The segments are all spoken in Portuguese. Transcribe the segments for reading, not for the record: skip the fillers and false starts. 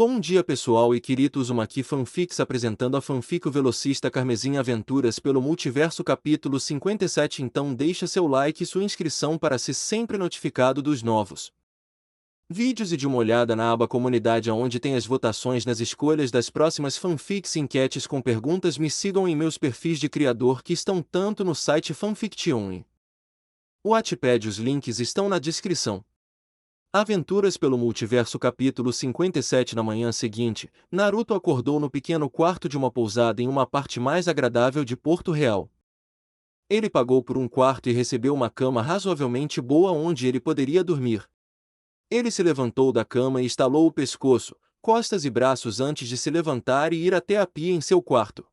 Bom dia pessoal e queridos, uma aqui fanfics apresentando a fanfic O Velocista Carmesim Aventuras pelo Multiverso capítulo 57. Então deixa seu like e sua inscrição para ser sempre notificado dos novos vídeos e de uma olhada na aba comunidade onde tem as votações nas escolhas das próximas fanfics e enquetes com perguntas. Me sigam em meus perfis de criador que estão tanto no site Fanfiction e o Wattpad, os links estão na descrição. Aventuras pelo Multiverso capítulo 57. Na manhã seguinte, Naruto acordou no pequeno quarto de uma pousada em uma parte mais agradável de Porto Real. Ele pagou por um quarto e recebeu uma cama razoavelmente boa onde ele poderia dormir. Ele se levantou da cama e estalou o pescoço, costas e braços antes de se levantar e ir até a pia em seu quarto.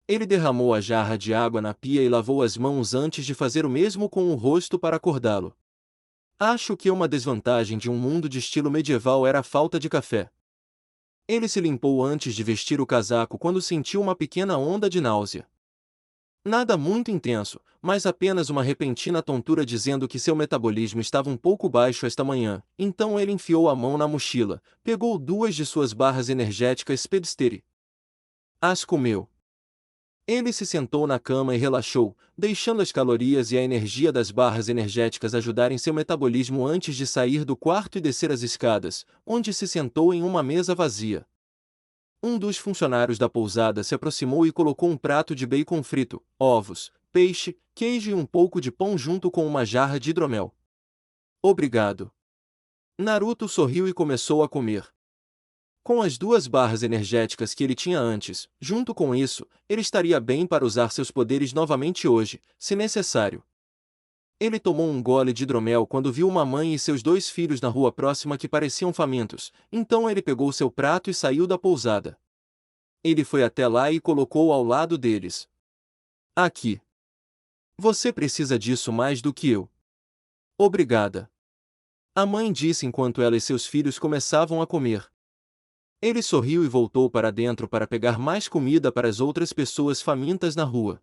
Ele derramou a jarra de água na pia e lavou as mãos antes de fazer o mesmo com o rosto para acordá-lo. Acho que uma desvantagem de um mundo de estilo medieval era a falta de café. Ele se limpou antes de vestir o casaco quando sentiu uma pequena onda de náusea. Nada muito intenso, mas apenas uma repentina tontura dizendo que seu metabolismo estava um pouco baixo esta manhã. Então ele enfiou a mão na mochila, pegou duas de suas barras energéticas Speedster. As comeu. Ele se sentou na cama e relaxou, deixando as calorias e a energia das barras energéticas ajudarem seu metabolismo antes de sair do quarto e descer as escadas, onde se sentou em uma mesa vazia. Um dos funcionários da pousada se aproximou e colocou um prato de bacon frito, ovos, peixe, queijo e um pouco de pão junto com uma jarra de hidromel. Obrigado. Naruto sorriu e começou a comer. Com as duas barras energéticas que ele tinha antes, junto com isso, ele estaria bem para usar seus poderes novamente hoje, se necessário. Ele tomou um gole de hidromel quando viu uma mãe e seus dois filhos na rua próxima que pareciam famintos, então ele pegou seu prato e saiu da pousada. Ele foi até lá e colocou ao lado deles. Aqui. Você precisa disso mais do que eu. Obrigada. A mãe disse enquanto ela e seus filhos começavam a comer. Ele sorriu e voltou para dentro para pegar mais comida para as outras pessoas famintas na rua.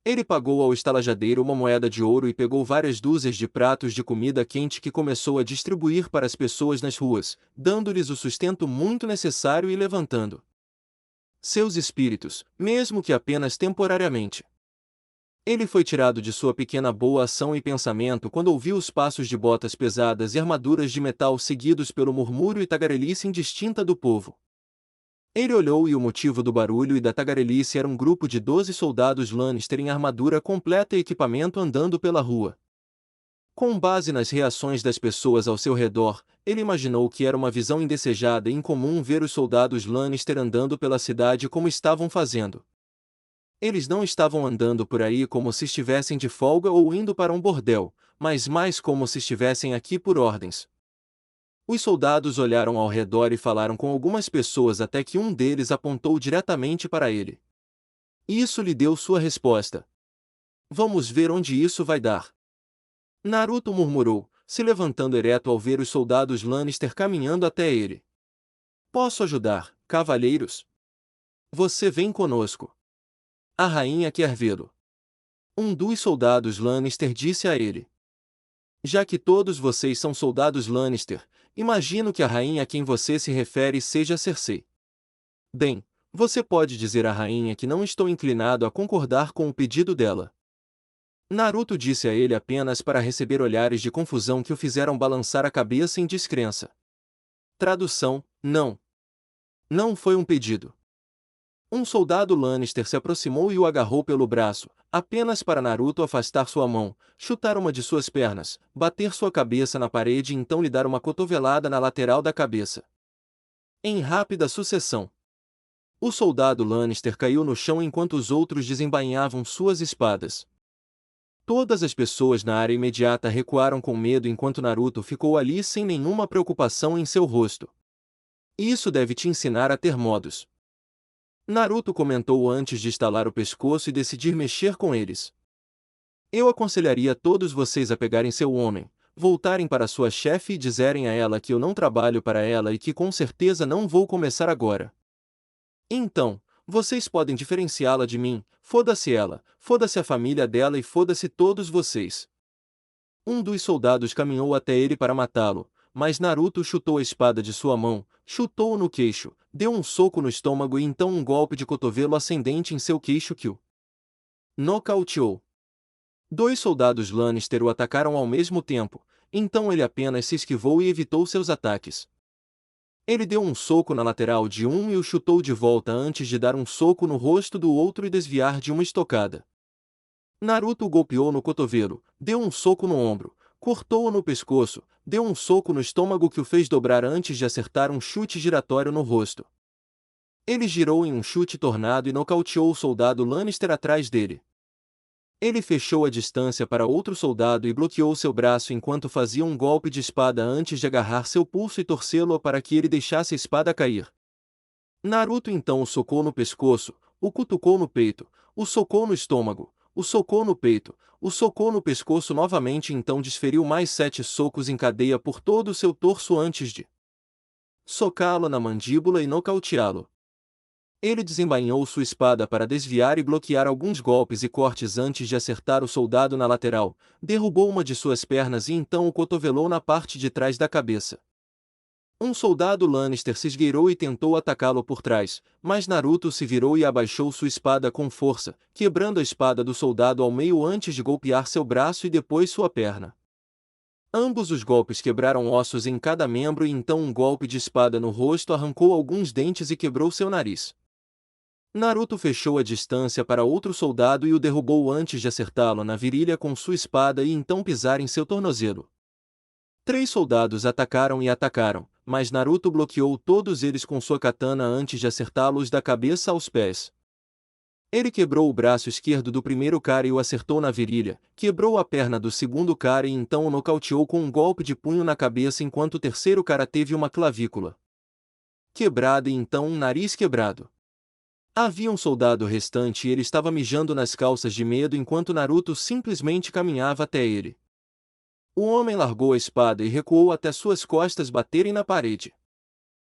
Ele pagou ao estalajadeiro uma moeda de ouro e pegou várias dúzias de pratos de comida quente que começou a distribuir para as pessoas nas ruas, dando-lhes o sustento muito necessário e levantando seus espíritos, mesmo que apenas temporariamente. Ele foi tirado de sua pequena boa ação e pensamento quando ouviu os passos de botas pesadas e armaduras de metal seguidos pelo murmúrio e tagarelice indistinta do povo. Ele olhou e o motivo do barulho e da tagarelice era um grupo de 12 soldados Lannister em armadura completa e equipamento andando pela rua. Com base nas reações das pessoas ao seu redor, ele imaginou que era uma visão indesejada e incomum ver os soldados Lannister andando pela cidade como estavam fazendo. Eles não estavam andando por aí como se estivessem de folga ou indo para um bordel, mas mais como se estivessem aqui por ordens. Os soldados olharam ao redor e falaram com algumas pessoas até que um deles apontou diretamente para ele. Isso lhe deu sua resposta. Vamos ver onde isso vai dar. Naruto murmurou, se levantando ereto ao ver os soldados Lannister caminhando até ele. Posso ajudar, cavalheiros? Você vem conosco. A rainha quer vê-lo. Um dos soldados Lannister disse a ele. Já que todos vocês são soldados Lannister, imagino que a rainha a quem você se refere seja Cersei. Bem, você pode dizer à rainha que não estou inclinado a concordar com o pedido dela. Naruto disse a ele apenas para receber olhares de confusão que o fizeram balançar a cabeça em descrença. Tradução: não. Não foi um pedido. Um soldado Lannister se aproximou e o agarrou pelo braço, apenas para Naruto afastar sua mão, chutar uma de suas pernas, bater sua cabeça na parede e então lhe dar uma cotovelada na lateral da cabeça. Em rápida sucessão. O soldado Lannister caiu no chão enquanto os outros desembainhavam suas espadas. Todas as pessoas na área imediata recuaram com medo enquanto Naruto ficou ali sem nenhuma preocupação em seu rosto. Isso deve te ensinar a ter modos. Naruto comentou antes de estalar o pescoço e decidir mexer com eles. Eu aconselharia todos vocês a pegarem seu homem, voltarem para sua chefe e dizerem a ela que eu não trabalho para ela e que com certeza não vou começar agora. Então, vocês podem diferenciá-la de mim, foda-se ela, foda-se a família dela e foda-se todos vocês. Um dos soldados caminhou até ele para matá-lo, mas Naruto chutou a espada de sua mão, chutou-o no queixo, deu um soco no estômago e então um golpe de cotovelo ascendente em seu queixo que o nocauteou. Dois soldados Lannister o atacaram ao mesmo tempo, então ele apenas se esquivou e evitou seus ataques. Ele deu um soco na lateral de um e o chutou de volta antes de dar um soco no rosto do outro e desviar de uma estocada. Naruto o golpeou no cotovelo, deu um soco no ombro, cortou-o no pescoço, deu um soco no estômago que o fez dobrar antes de acertar um chute giratório no rosto. Ele girou em um chute tornado e nocauteou o soldado Lannister atrás dele. Ele fechou a distância para outro soldado e bloqueou seu braço enquanto fazia um golpe de espada antes de agarrar seu pulso e torcê-lo para que ele deixasse a espada cair. Naruto então o socou no pescoço, o cutucou no peito, o socou no estômago, o socou no peito, o socou no pescoço novamente e então desferiu mais 7 socos em cadeia por todo o seu torso antes de socá-lo na mandíbula e nocauteá-lo. Ele desembainhou sua espada para desviar e bloquear alguns golpes e cortes antes de acertar o soldado na lateral, derrubou uma de suas pernas e então o cotovelou na parte de trás da cabeça. Um soldado Lannister se esgueirou e tentou atacá-lo por trás, mas Naruto se virou e abaixou sua espada com força, quebrando a espada do soldado ao meio antes de golpear seu braço e depois sua perna. Ambos os golpes quebraram ossos em cada membro e então um golpe de espada no rosto arrancou alguns dentes e quebrou seu nariz. Naruto fechou a distância para outro soldado e o derrubou antes de acertá-lo na virilha com sua espada e então pisar em seu tornozelo. 3 soldados atacaram e atacaram, mas Naruto bloqueou todos eles com sua katana antes de acertá-los da cabeça aos pés. Ele quebrou o braço esquerdo do primeiro cara e o acertou na virilha, quebrou a perna do segundo cara e então o nocauteou com um golpe de punho na cabeça enquanto o terceiro cara teve uma clavícula quebrada e então um nariz quebrado. Havia um soldado restante e ele estava mijando nas calças de medo enquanto Naruto simplesmente caminhava até ele. O homem largou a espada e recuou até suas costas baterem na parede.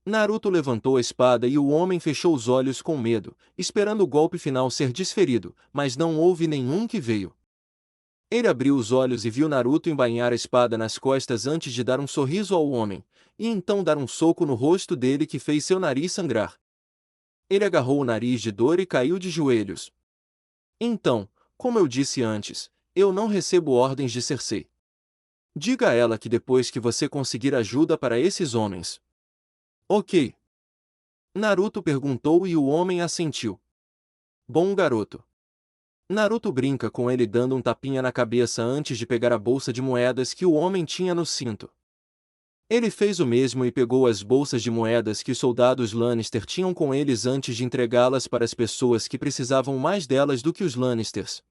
Naruto levantou a espada e o homem fechou os olhos com medo, esperando o golpe final ser desferido, mas não houve nenhum que veio. Ele abriu os olhos e viu Naruto embainhar a espada nas costas antes de dar um sorriso ao homem, e então dar um soco no rosto dele que fez seu nariz sangrar. Ele agarrou o nariz de dor e caiu de joelhos. Então, como eu disse antes, eu não recebo ordens de Cersei. Diga a ela que depois que você conseguir ajuda para esses homens. Ok. Naruto perguntou e o homem assentiu. Bom garoto. Naruto brinca com ele dando um tapinha na cabeça antes de pegar a bolsa de moedas que o homem tinha no cinto. Ele fez o mesmo e pegou as bolsas de moedas que os soldados Lannister tinham com eles antes de entregá-las para as pessoas que precisavam mais delas do que os Lannisters.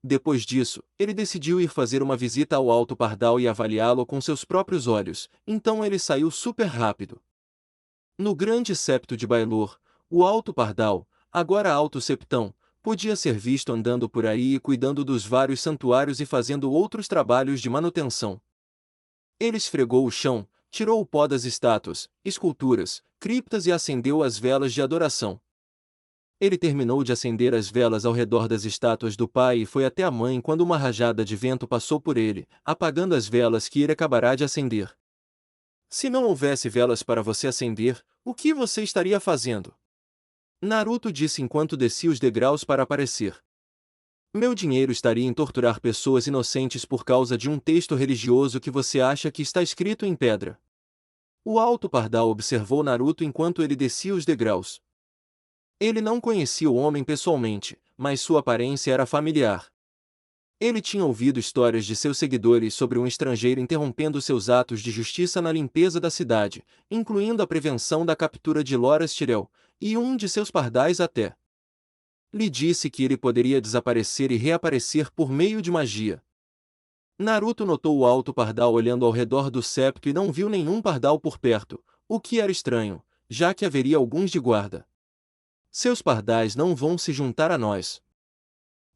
Depois disso, ele decidiu ir fazer uma visita ao Alto Pardal e avaliá-lo com seus próprios olhos, então ele saiu super rápido. No grande septo de Baelor, o Alto Pardal, agora Alto Septão, podia ser visto andando por aí e cuidando dos vários santuários e fazendo outros trabalhos de manutenção. Ele esfregou o chão, tirou o pó das estátuas, esculturas, criptas e acendeu as velas de adoração. Ele terminou de acender as velas ao redor das estátuas do pai e foi até a mãe quando uma rajada de vento passou por ele, apagando as velas que ele acabará de acender. Se não houvesse velas para você acender, o que você estaria fazendo? Naruto disse enquanto descia os degraus para aparecer. Meu dinheiro estaria em torturar pessoas inocentes por causa de um texto religioso que você acha que está escrito em pedra. O Alto Pardal observou Naruto enquanto ele descia os degraus. Ele não conhecia o homem pessoalmente, mas sua aparência era familiar. Ele tinha ouvido histórias de seus seguidores sobre um estrangeiro interrompendo seus atos de justiça na limpeza da cidade, incluindo a prevenção da captura de Loras Tyrell, e um de seus pardais até lhe disse que ele poderia desaparecer e reaparecer por meio de magia. Naruto notou o Alto Pardal olhando ao redor do septo e não viu nenhum pardal por perto, o que era estranho, já que haveria alguns de guarda. Seus pardais não vão se juntar a nós.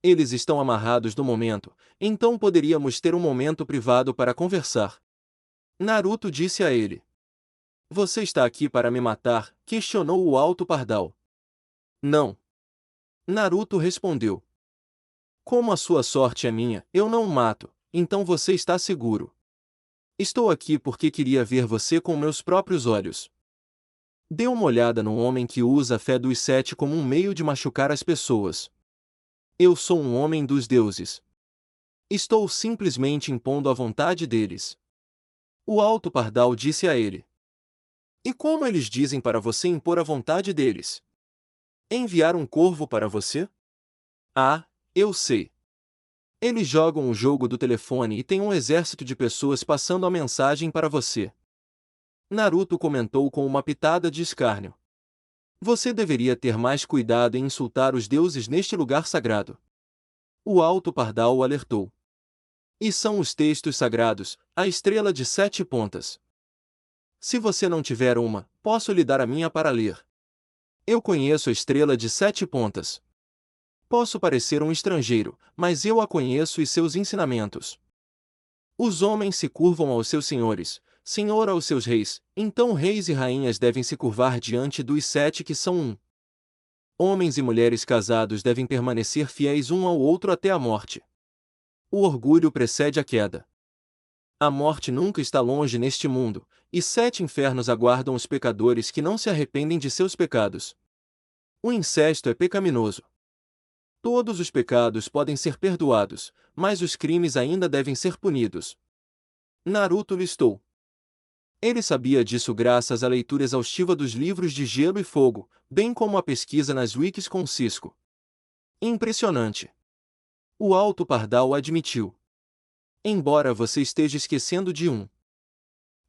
Eles estão amarrados no momento, então poderíamos ter um momento privado para conversar. Naruto disse a ele. Você está aqui para me matar? Questionou o Alto Pardal. Não. Naruto respondeu. Como a sua sorte é minha, eu não o mato, então você está seguro. Estou aqui porque queria ver você com meus próprios olhos. Dê uma olhada no homem que usa a fé dos sete como um meio de machucar as pessoas. Eu sou um homem dos deuses. Estou simplesmente impondo a vontade deles. O alto pardal disse a ele. E como eles dizem para você impor a vontade deles? Enviar um corvo para você? Ah, eu sei. Eles jogam o jogo do telefone e têm um exército de pessoas passando a mensagem para você. Naruto comentou com uma pitada de escárnio. Você deveria ter mais cuidado em insultar os deuses neste lugar sagrado. O alto pardal o alertou. E são os textos sagrados, a estrela de 7 pontas. Se você não tiver uma, posso lhe dar a minha para ler. Eu conheço a estrela de 7 pontas. Posso parecer um estrangeiro, mas eu a conheço e seus ensinamentos. Os homens se curvam aos seus senhores, senhor aos seus reis, então reis e rainhas devem se curvar diante dos sete que são um. Homens e mulheres casados devem permanecer fiéis um ao outro até a morte. O orgulho precede a queda. A morte nunca está longe neste mundo, e 7 infernos aguardam os pecadores que não se arrependem de seus pecados. O incesto é pecaminoso. Todos os pecados podem ser perdoados, mas os crimes ainda devem ser punidos. Naruto listou. Ele sabia disso graças à leitura exaustiva dos livros de Gelo e Fogo, bem como a pesquisa nas wikis com Cisco. Impressionante. O alto pardal admitiu. Embora você esteja esquecendo de um.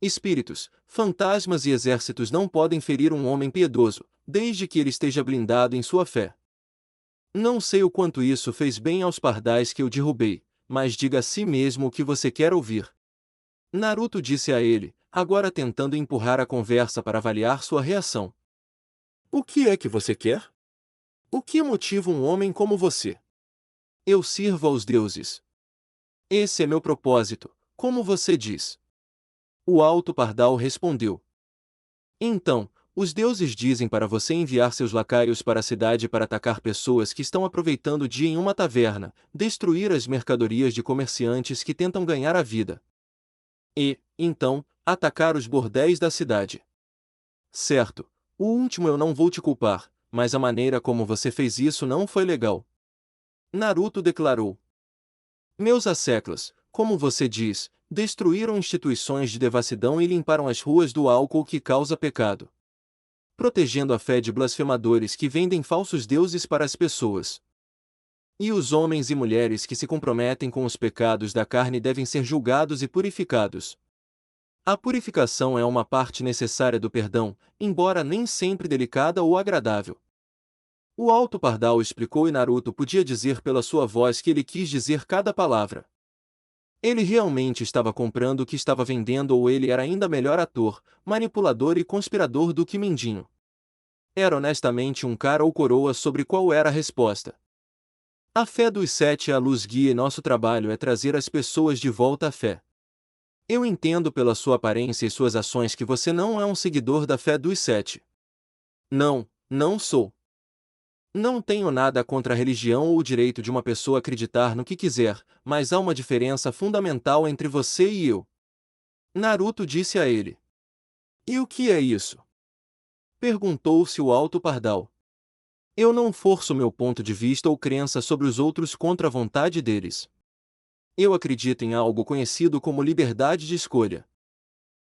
Espíritos, fantasmas e exércitos não podem ferir um homem piedoso, desde que ele esteja blindado em sua fé. Não sei o quanto isso fez bem aos pardais que eu derrubei, mas diga a si mesmo o que você quer ouvir. Naruto disse a ele, agora tentando empurrar a conversa para avaliar sua reação. O que é que você quer? O que motiva um homem como você? Eu sirvo aos deuses. Esse é meu propósito, como você diz. O alto pardal respondeu. Então, os deuses dizem para você enviar seus lacaios para a cidade para atacar pessoas que estão aproveitando o dia em uma taverna, destruir as mercadorias de comerciantes que tentam ganhar a vida. E, então, atacar os bordéis da cidade. Certo, o último eu não vou te culpar, mas a maneira como você fez isso não foi legal. Naruto declarou. Meus asseclas, como você diz, destruíram instituições de devassidão e limparam as ruas do álcool que causa pecado, protegendo a fé de blasfemadores que vendem falsos deuses para as pessoas. E os homens e mulheres que se comprometem com os pecados da carne devem ser julgados e purificados. A purificação é uma parte necessária do perdão, embora nem sempre delicada ou agradável. O alto pardal explicou e Naruto podia dizer pela sua voz que ele quis dizer cada palavra. Ele realmente estava comprando o que estava vendendo ou ele era ainda melhor ator, manipulador e conspirador do que Mindinho. Era honestamente um cara ou coroa sobre qual era a resposta. A fé dos sete é a luz guia e nosso trabalho é trazer as pessoas de volta à fé. Eu entendo pela sua aparência e suas ações que você não é um seguidor da fé dos sete. Não, não sou. Não tenho nada contra a religião ou o direito de uma pessoa acreditar no que quiser, mas há uma diferença fundamental entre você e eu. Naruto disse a ele. E o que é isso? Perguntou-se o alto pardal. Eu não forço meu ponto de vista ou crença sobre os outros contra a vontade deles. Eu acredito em algo conhecido como liberdade de escolha.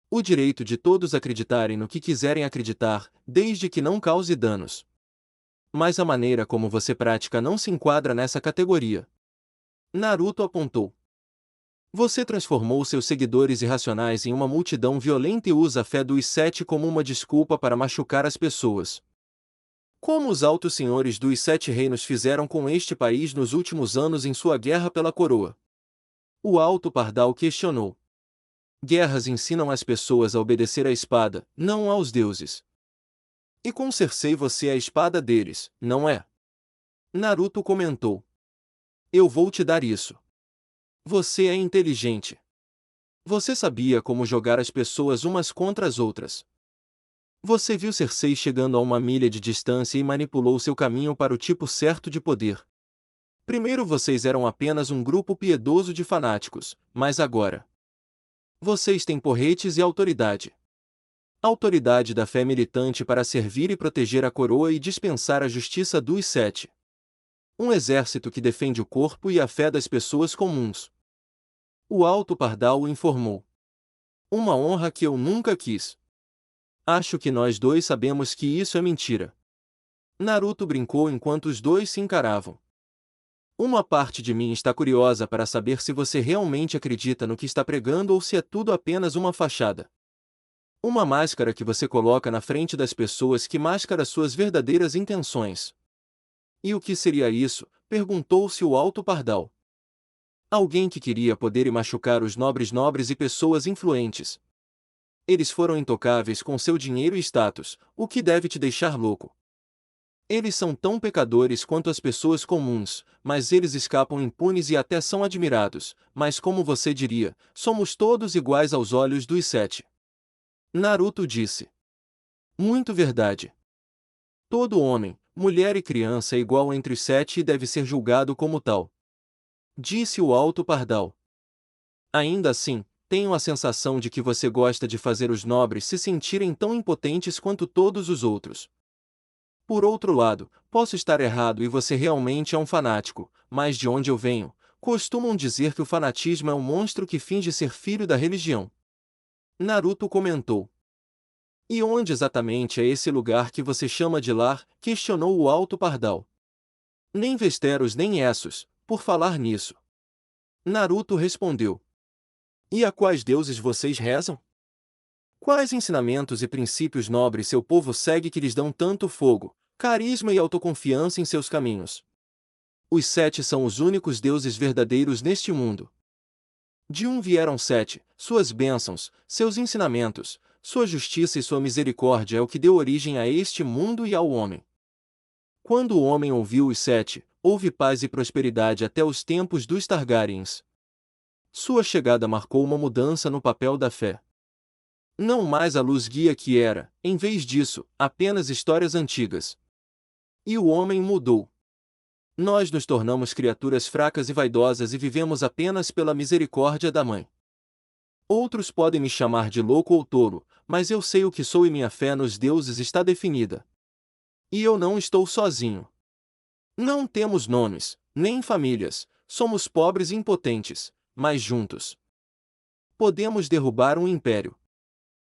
O direito de todos acreditarem no que quiserem acreditar, desde que não cause danos. Mas a maneira como você pratica não se enquadra nessa categoria. Naruto apontou. Você transformou seus seguidores irracionais em uma multidão violenta e usa a fé dos sete como uma desculpa para machucar as pessoas. Como os altos senhores dos sete reinos fizeram com este país nos últimos anos em sua guerra pela coroa? O alto pardal questionou. Guerras ensinam as pessoas a obedecer à espada, não aos deuses. E com Cersei você é a espada deles, não é? Naruto comentou. Eu vou te dar isso. Você é inteligente. Você sabia como jogar as pessoas umas contra as outras. Você viu Cersei chegando a uma milha de distância e manipulou seu caminho para o tipo certo de poder. Primeiro vocês eram apenas um grupo piedoso de fanáticos, mas agora Vocês têm porretes e autoridade. Autoridade da fé militante para servir e proteger a coroa e dispensar a justiça dos sete. Um exército que defende o corpo e a fé das pessoas comuns. O Alto Pardal o informou. Uma honra que eu nunca quis. Acho que nós dois sabemos que isso é mentira. Naruto brincou enquanto os dois se encaravam. Uma parte de mim está curiosa para saber se você realmente acredita no que está pregando ou se é tudo apenas uma fachada. Uma máscara que você coloca na frente das pessoas que mascara suas verdadeiras intenções. E o que seria isso? Perguntou-se o Alto Pardal. Alguém que queria poder e machucar os nobres e pessoas influentes. Eles foram intocáveis com seu dinheiro e status, o que deve te deixar louco. Eles são tão pecadores quanto as pessoas comuns, mas eles escapam impunes e até são admirados, mas como você diria, somos todos iguais aos olhos dos sete. Naruto disse. Muito verdade. Todo homem, mulher e criança é igual entre os sete e deve ser julgado como tal. Disse o Alto Pardal. Ainda assim, tenho a sensação de que você gosta de fazer os nobres se sentirem tão impotentes quanto todos os outros. Por outro lado, posso estar errado e você realmente é um fanático, mas de onde eu venho, costumam dizer que o fanatismo é um monstro que finge ser filho da religião. Naruto comentou. E onde exatamente é esse lugar que você chama de lar? Questionou o Alto Pardal. Nem Westeros nem Essos, por falar nisso. Naruto respondeu. E a quais deuses vocês rezam? Quais ensinamentos e princípios nobres seu povo segue que lhes dão tanto fogo, carisma e autoconfiança em seus caminhos? Os sete são os únicos deuses verdadeiros neste mundo. De um vieram sete, suas bênçãos, seus ensinamentos, sua justiça e sua misericórdia é o que deu origem a este mundo e ao homem. Quando o homem ouviu os sete, houve paz e prosperidade até os tempos dos Targaryens. Sua chegada marcou uma mudança no papel da fé. Não mais a luz guia que era, em vez disso, apenas histórias antigas. E o homem mudou. Nós nos tornamos criaturas fracas e vaidosas e vivemos apenas pela misericórdia da Mãe. Outros podem me chamar de louco ou tolo, mas eu sei o que sou e minha fé nos deuses está definida. E eu não estou sozinho. Não temos nomes, nem famílias, somos pobres e impotentes, mas juntos podemos derrubar um império.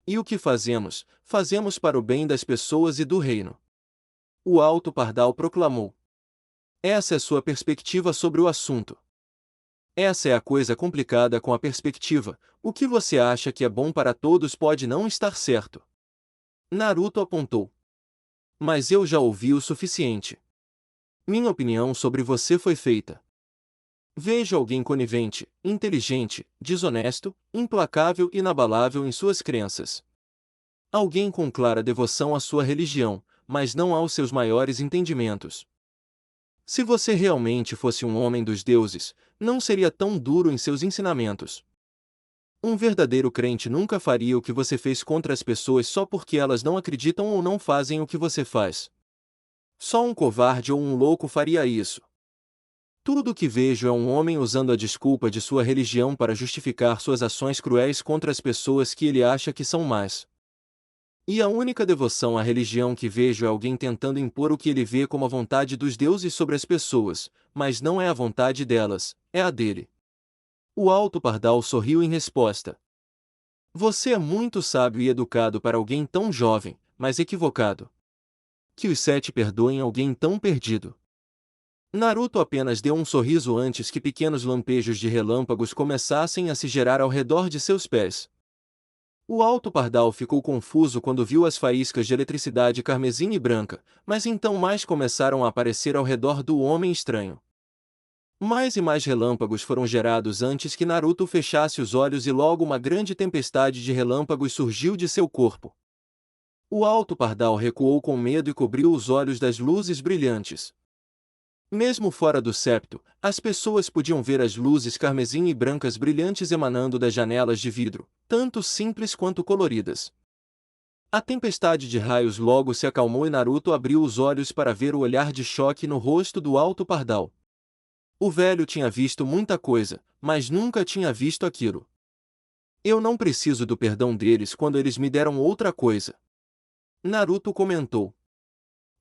E o que fazemos? Fazemos para o bem das pessoas e do reino. O Alto Pardal proclamou. Essa é sua perspectiva sobre o assunto. Essa é a coisa complicada com a perspectiva, o que você acha que é bom para todos pode não estar certo. Naruto apontou. Mas eu já ouvi o suficiente. Minha opinião sobre você foi feita. Vejo alguém conivente, inteligente, desonesto, implacável e inabalável em suas crenças. Alguém com clara devoção à sua religião, mas não aos seus maiores entendimentos. Se você realmente fosse um homem dos deuses, não seria tão duro em seus ensinamentos. Um verdadeiro crente nunca faria o que você fez contra as pessoas só porque elas não acreditam ou não fazem o que você faz. Só um covarde ou um louco faria isso. Tudo o que vejo é um homem usando a desculpa de sua religião para justificar suas ações cruéis contra as pessoas que ele acha que são más. E a única devoção à religião que vejo é alguém tentando impor o que ele vê como a vontade dos deuses sobre as pessoas, mas não é a vontade delas, é a dele. O Alto Pardal sorriu em resposta. Você é muito sábio e educado para alguém tão jovem, mas equivocado. Que os sete perdoem alguém tão perdido. Naruto apenas deu um sorriso antes que pequenos lampejos de relâmpagos começassem a se gerar ao redor de seus pés. O Alto Pardal ficou confuso quando viu as faíscas de eletricidade carmesim e branca, mas então mais começaram a aparecer ao redor do homem estranho. Mais e mais relâmpagos foram gerados antes que Naruto fechasse os olhos e logo uma grande tempestade de relâmpagos surgiu de seu corpo. O Alto Pardal recuou com medo e cobriu os olhos das luzes brilhantes. Mesmo fora do septo, as pessoas podiam ver as luzes carmesim e brancas brilhantes emanando das janelas de vidro, tanto simples quanto coloridas. A tempestade de raios logo se acalmou e Naruto abriu os olhos para ver o olhar de choque no rosto do Alto Pardal. O velho tinha visto muita coisa, mas nunca tinha visto aquilo. Eu não preciso do perdão deles quando eles me deram outra coisa. Naruto comentou.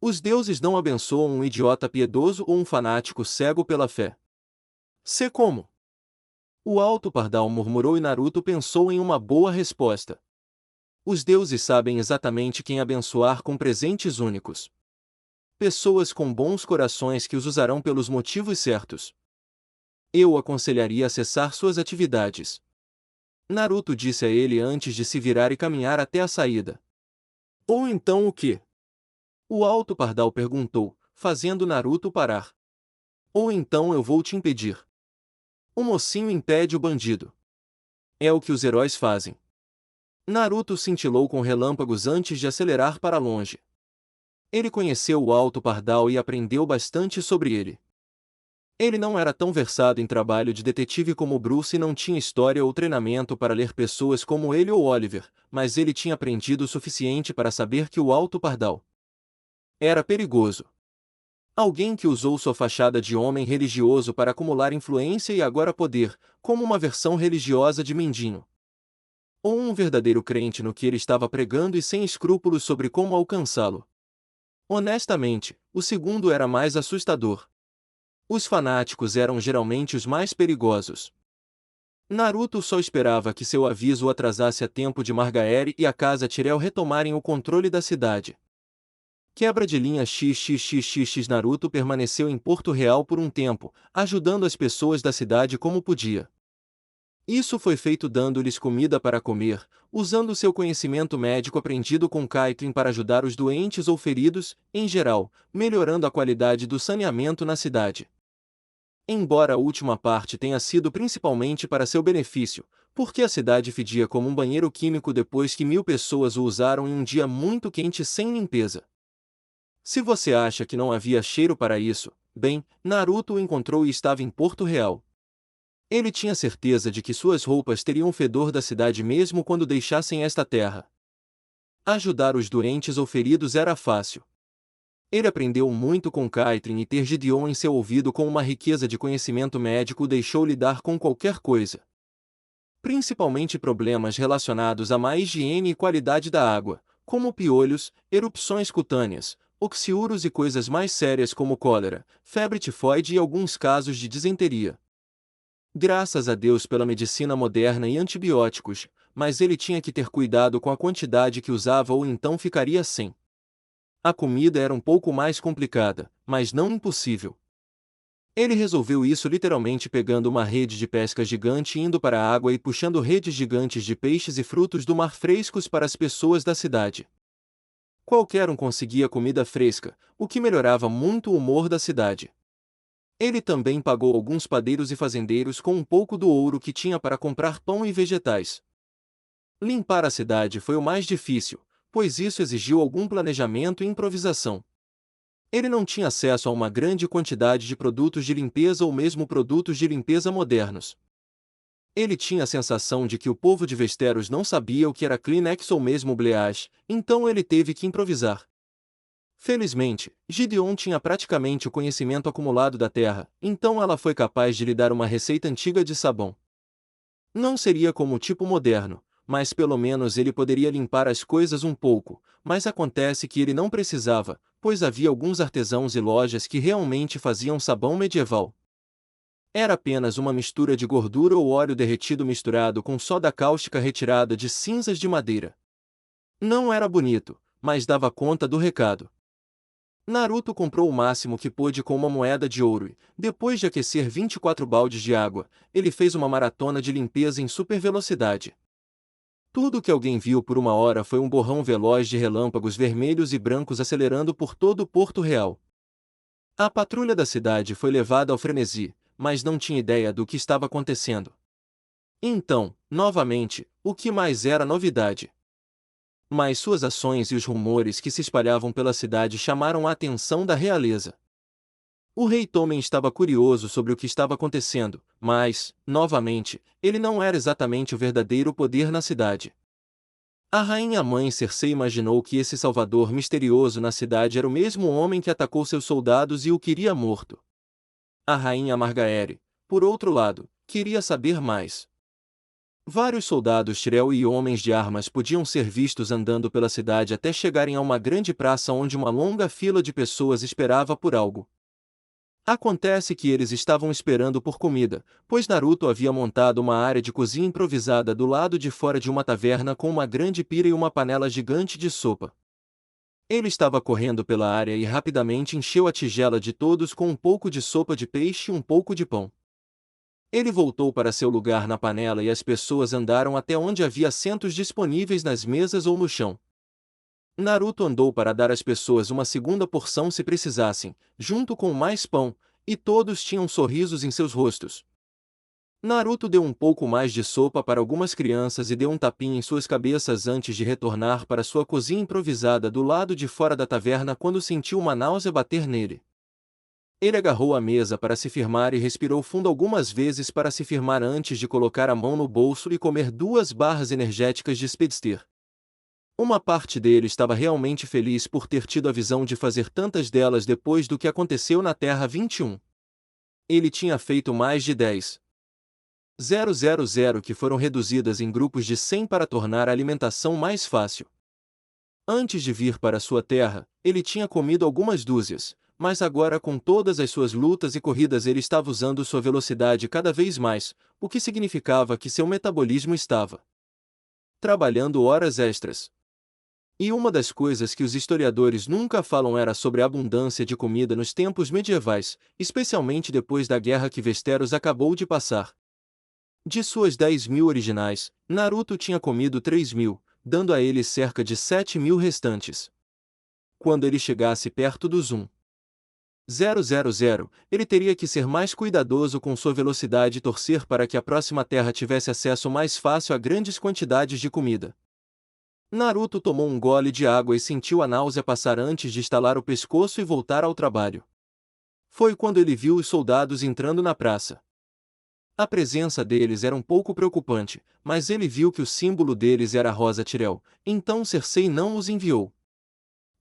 Os deuses não abençoam um idiota piedoso ou um fanático cego pela fé. Se como? O Alto Pardal murmurou e Naruto pensou em uma boa resposta. Os deuses sabem exatamente quem abençoar com presentes únicos. Pessoas com bons corações que os usarão pelos motivos certos. Eu aconselharia a cessar suas atividades. Naruto disse a ele antes de se virar e caminhar até a saída. Ou então o quê? O Alto Pardal perguntou, fazendo Naruto parar. Ou então eu vou te impedir. O mocinho impede o bandido. É o que os heróis fazem. Naruto cintilou com relâmpagos antes de acelerar para longe. Ele conheceu o Alto Pardal e aprendeu bastante sobre ele. Ele não era tão versado em trabalho de detetive como Bruce e não tinha história ou treinamento para ler pessoas como ele ou Oliver, mas ele tinha aprendido o suficiente para saber que o Alto Pardal era perigoso. Alguém que usou sua fachada de homem religioso para acumular influência e agora poder, como uma versão religiosa de Mindinho. Ou um verdadeiro crente no que ele estava pregando e sem escrúpulos sobre como alcançá-lo. Honestamente, o segundo era mais assustador. Os fanáticos eram geralmente os mais perigosos. Naruto só esperava que seu aviso o atrasasse a tempo de Margaery e a Casa Tyrell retomarem o controle da cidade. Quebra de linha XXXXX Naruto permaneceu em Porto Real por um tempo, ajudando as pessoas da cidade como podia. Isso foi feito dando-lhes comida para comer, usando seu conhecimento médico aprendido com Kaitlyn para ajudar os doentes ou feridos, em geral, melhorando a qualidade do saneamento na cidade. Embora a última parte tenha sido principalmente para seu benefício, porque a cidade fedia como um banheiro químico depois que 1000 pessoas o usaram em um dia muito quente sem limpeza. Se você acha que não havia cheiro para isso, bem, Naruto o encontrou e estava em Porto Real. Ele tinha certeza de que suas roupas teriam o fedor da cidade mesmo quando deixassem esta terra. Ajudar os doentes ou feridos era fácil. Ele aprendeu muito com Kaitlyn e ter Gideon em seu ouvido com uma riqueza de conhecimento médico o deixou lidar com qualquer coisa. Principalmente problemas relacionados à má higiene e qualidade da água, como piolhos, erupções cutâneas, oxiúros e coisas mais sérias como cólera, febre tifoide e alguns casos de disenteria. Graças a Deus pela medicina moderna e antibióticos, mas ele tinha que ter cuidado com a quantidade que usava ou então ficaria sem. A comida era um pouco mais complicada, mas não impossível. Ele resolveu isso literalmente pegando uma rede de pesca gigante indo para a água e puxando redes gigantes de peixes e frutos do mar frescos para as pessoas da cidade. Qualquer um conseguia comida fresca, o que melhorava muito o humor da cidade. Ele também pagou alguns padeiros e fazendeiros com um pouco do ouro que tinha para comprar pão e vegetais. Limpar a cidade foi o mais difícil, pois isso exigiu algum planejamento e improvisação. Ele não tinha acesso a uma grande quantidade de produtos de limpeza ou mesmo produtos de limpeza modernos. Ele tinha a sensação de que o povo de Westeros não sabia o que era Kleenex ou mesmo Bleach, então ele teve que improvisar. Felizmente, Gideon tinha praticamente o conhecimento acumulado da terra, então ela foi capaz de lhe dar uma receita antiga de sabão. Não seria como o tipo moderno, mas pelo menos ele poderia limpar as coisas um pouco, mas acontece que ele não precisava, pois havia alguns artesãos e lojas que realmente faziam sabão medieval. Era apenas uma mistura de gordura ou óleo derretido misturado com soda cáustica retirada de cinzas de madeira. Não era bonito, mas dava conta do recado. Naruto comprou o máximo que pôde com uma moeda de ouro e, depois de aquecer 24 baldes de água, ele fez uma maratona de limpeza em super velocidade. Tudo o que alguém viu por uma hora foi um borrão veloz de relâmpagos vermelhos e brancos acelerando por todo o Porto Real. A patrulha da cidade foi levada ao frenesi, mas não tinha ideia do que estava acontecendo. Então, novamente, o que mais era novidade? Mas suas ações e os rumores que se espalhavam pela cidade chamaram a atenção da realeza. O rei Tommen estava curioso sobre o que estava acontecendo, mas, novamente, ele não era exatamente o verdadeiro poder na cidade. A rainha-mãe Cersei imaginou que esse salvador misterioso na cidade era o mesmo homem que atacou seus soldados e o queria morto. A rainha Margaery, por outro lado, queria saber mais. Vários soldados Tyrell e homens de armas podiam ser vistos andando pela cidade até chegarem a uma grande praça onde uma longa fila de pessoas esperava por algo. Acontece que eles estavam esperando por comida, pois Naruto havia montado uma área de cozinha improvisada do lado de fora de uma taverna com uma grande pira e uma panela gigante de sopa. Ele estava correndo pela área e rapidamente encheu a tigela de todos com um pouco de sopa de peixe e um pouco de pão. Ele voltou para seu lugar na panela e as pessoas andaram até onde havia assentos disponíveis nas mesas ou no chão. Naruto andou para dar às pessoas uma segunda porção se precisassem, junto com mais pão, e todos tinham sorrisos em seus rostos. Naruto deu um pouco mais de sopa para algumas crianças e deu um tapinha em suas cabeças antes de retornar para sua cozinha improvisada do lado de fora da taverna quando sentiu uma náusea bater nele. Ele agarrou a mesa para se firmar e respirou fundo algumas vezes para se firmar antes de colocar a mão no bolso e comer 2 barras energéticas de Speedster. Uma parte dele estava realmente feliz por ter tido a visão de fazer tantas delas depois do que aconteceu na Terra 21. Ele tinha feito mais de 10,000 que foram reduzidas em grupos de 100 para tornar a alimentação mais fácil. Antes de vir para sua terra, ele tinha comido algumas dúzias, mas agora com todas as suas lutas e corridas ele estava usando sua velocidade cada vez mais, o que significava que seu metabolismo estava trabalhando horas extras. E uma das coisas que os historiadores nunca falam era sobre a abundância de comida nos tempos medievais, especialmente depois da guerra que Westeros acabou de passar. De suas 10.000 originais, Naruto tinha comido 3.000, dando a ele cerca de 7.000 restantes. Quando ele chegasse perto dos 1,000, ele teria que ser mais cuidadoso com sua velocidade e torcer para que a próxima terra tivesse acesso mais fácil a grandes quantidades de comida. Naruto tomou um gole de água e sentiu a náusea passar antes de estalar o pescoço e voltar ao trabalho. Foi quando ele viu os soldados entrando na praça. A presença deles era um pouco preocupante, mas ele viu que o símbolo deles era a rosa Tyrell, então Cersei não os enviou.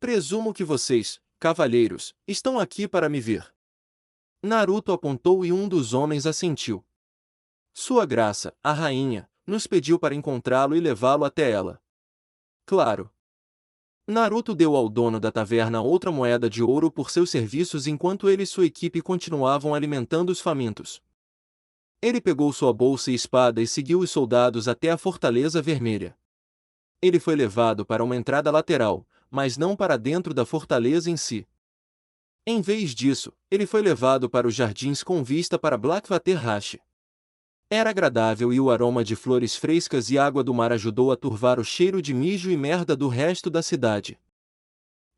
Presumo que vocês, cavalheiros, estão aqui para me ver. Naruto apontou e um dos homens assentiu. Sua Graça, a rainha, nos pediu para encontrá-lo e levá-lo até ela. Claro. Naruto deu ao dono da taverna outra moeda de ouro por seus serviços enquanto ele e sua equipe continuavam alimentando os famintos. Ele pegou sua bolsa e espada e seguiu os soldados até a Fortaleza Vermelha. Ele foi levado para uma entrada lateral, mas não para dentro da fortaleza em si. Em vez disso, ele foi levado para os jardins com vista para Blackwater Rache. Era agradável e o aroma de flores frescas e água do mar ajudou a turvar o cheiro de mijo e merda do resto da cidade.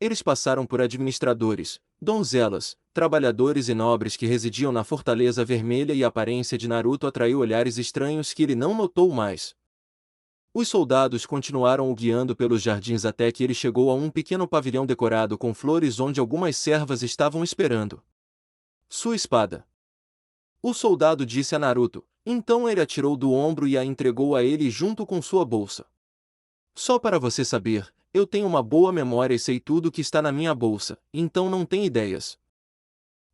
Eles passaram por administradores, donzelas, trabalhadores e nobres que residiam na Fortaleza Vermelha e a aparência de Naruto atraiu olhares estranhos que ele não notou mais. Os soldados continuaram o guiando pelos jardins até que ele chegou a um pequeno pavilhão decorado com flores onde algumas servas estavam esperando. Sua espada. O soldado disse a Naruto, então ele a tirou do ombro e a entregou a ele junto com sua bolsa. Só para você saber, eu tenho uma boa memória e sei tudo o que está na minha bolsa, então não tem ideias.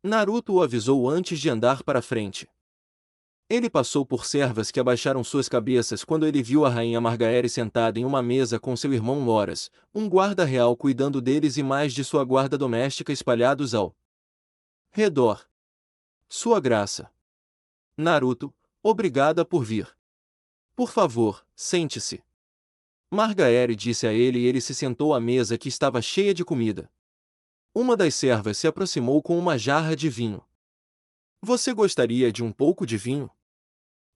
Naruto o avisou antes de andar para frente. Ele passou por servas que abaixaram suas cabeças quando ele viu a rainha Margaery sentada em uma mesa com seu irmão Loras, um guarda real cuidando deles e mais de sua guarda doméstica espalhados ao redor. Sua Graça. Naruto, obrigada por vir. Por favor, sente-se. Margaery disse a ele e ele se sentou à mesa que estava cheia de comida. Uma das servas se aproximou com uma jarra de vinho. Você gostaria de um pouco de vinho?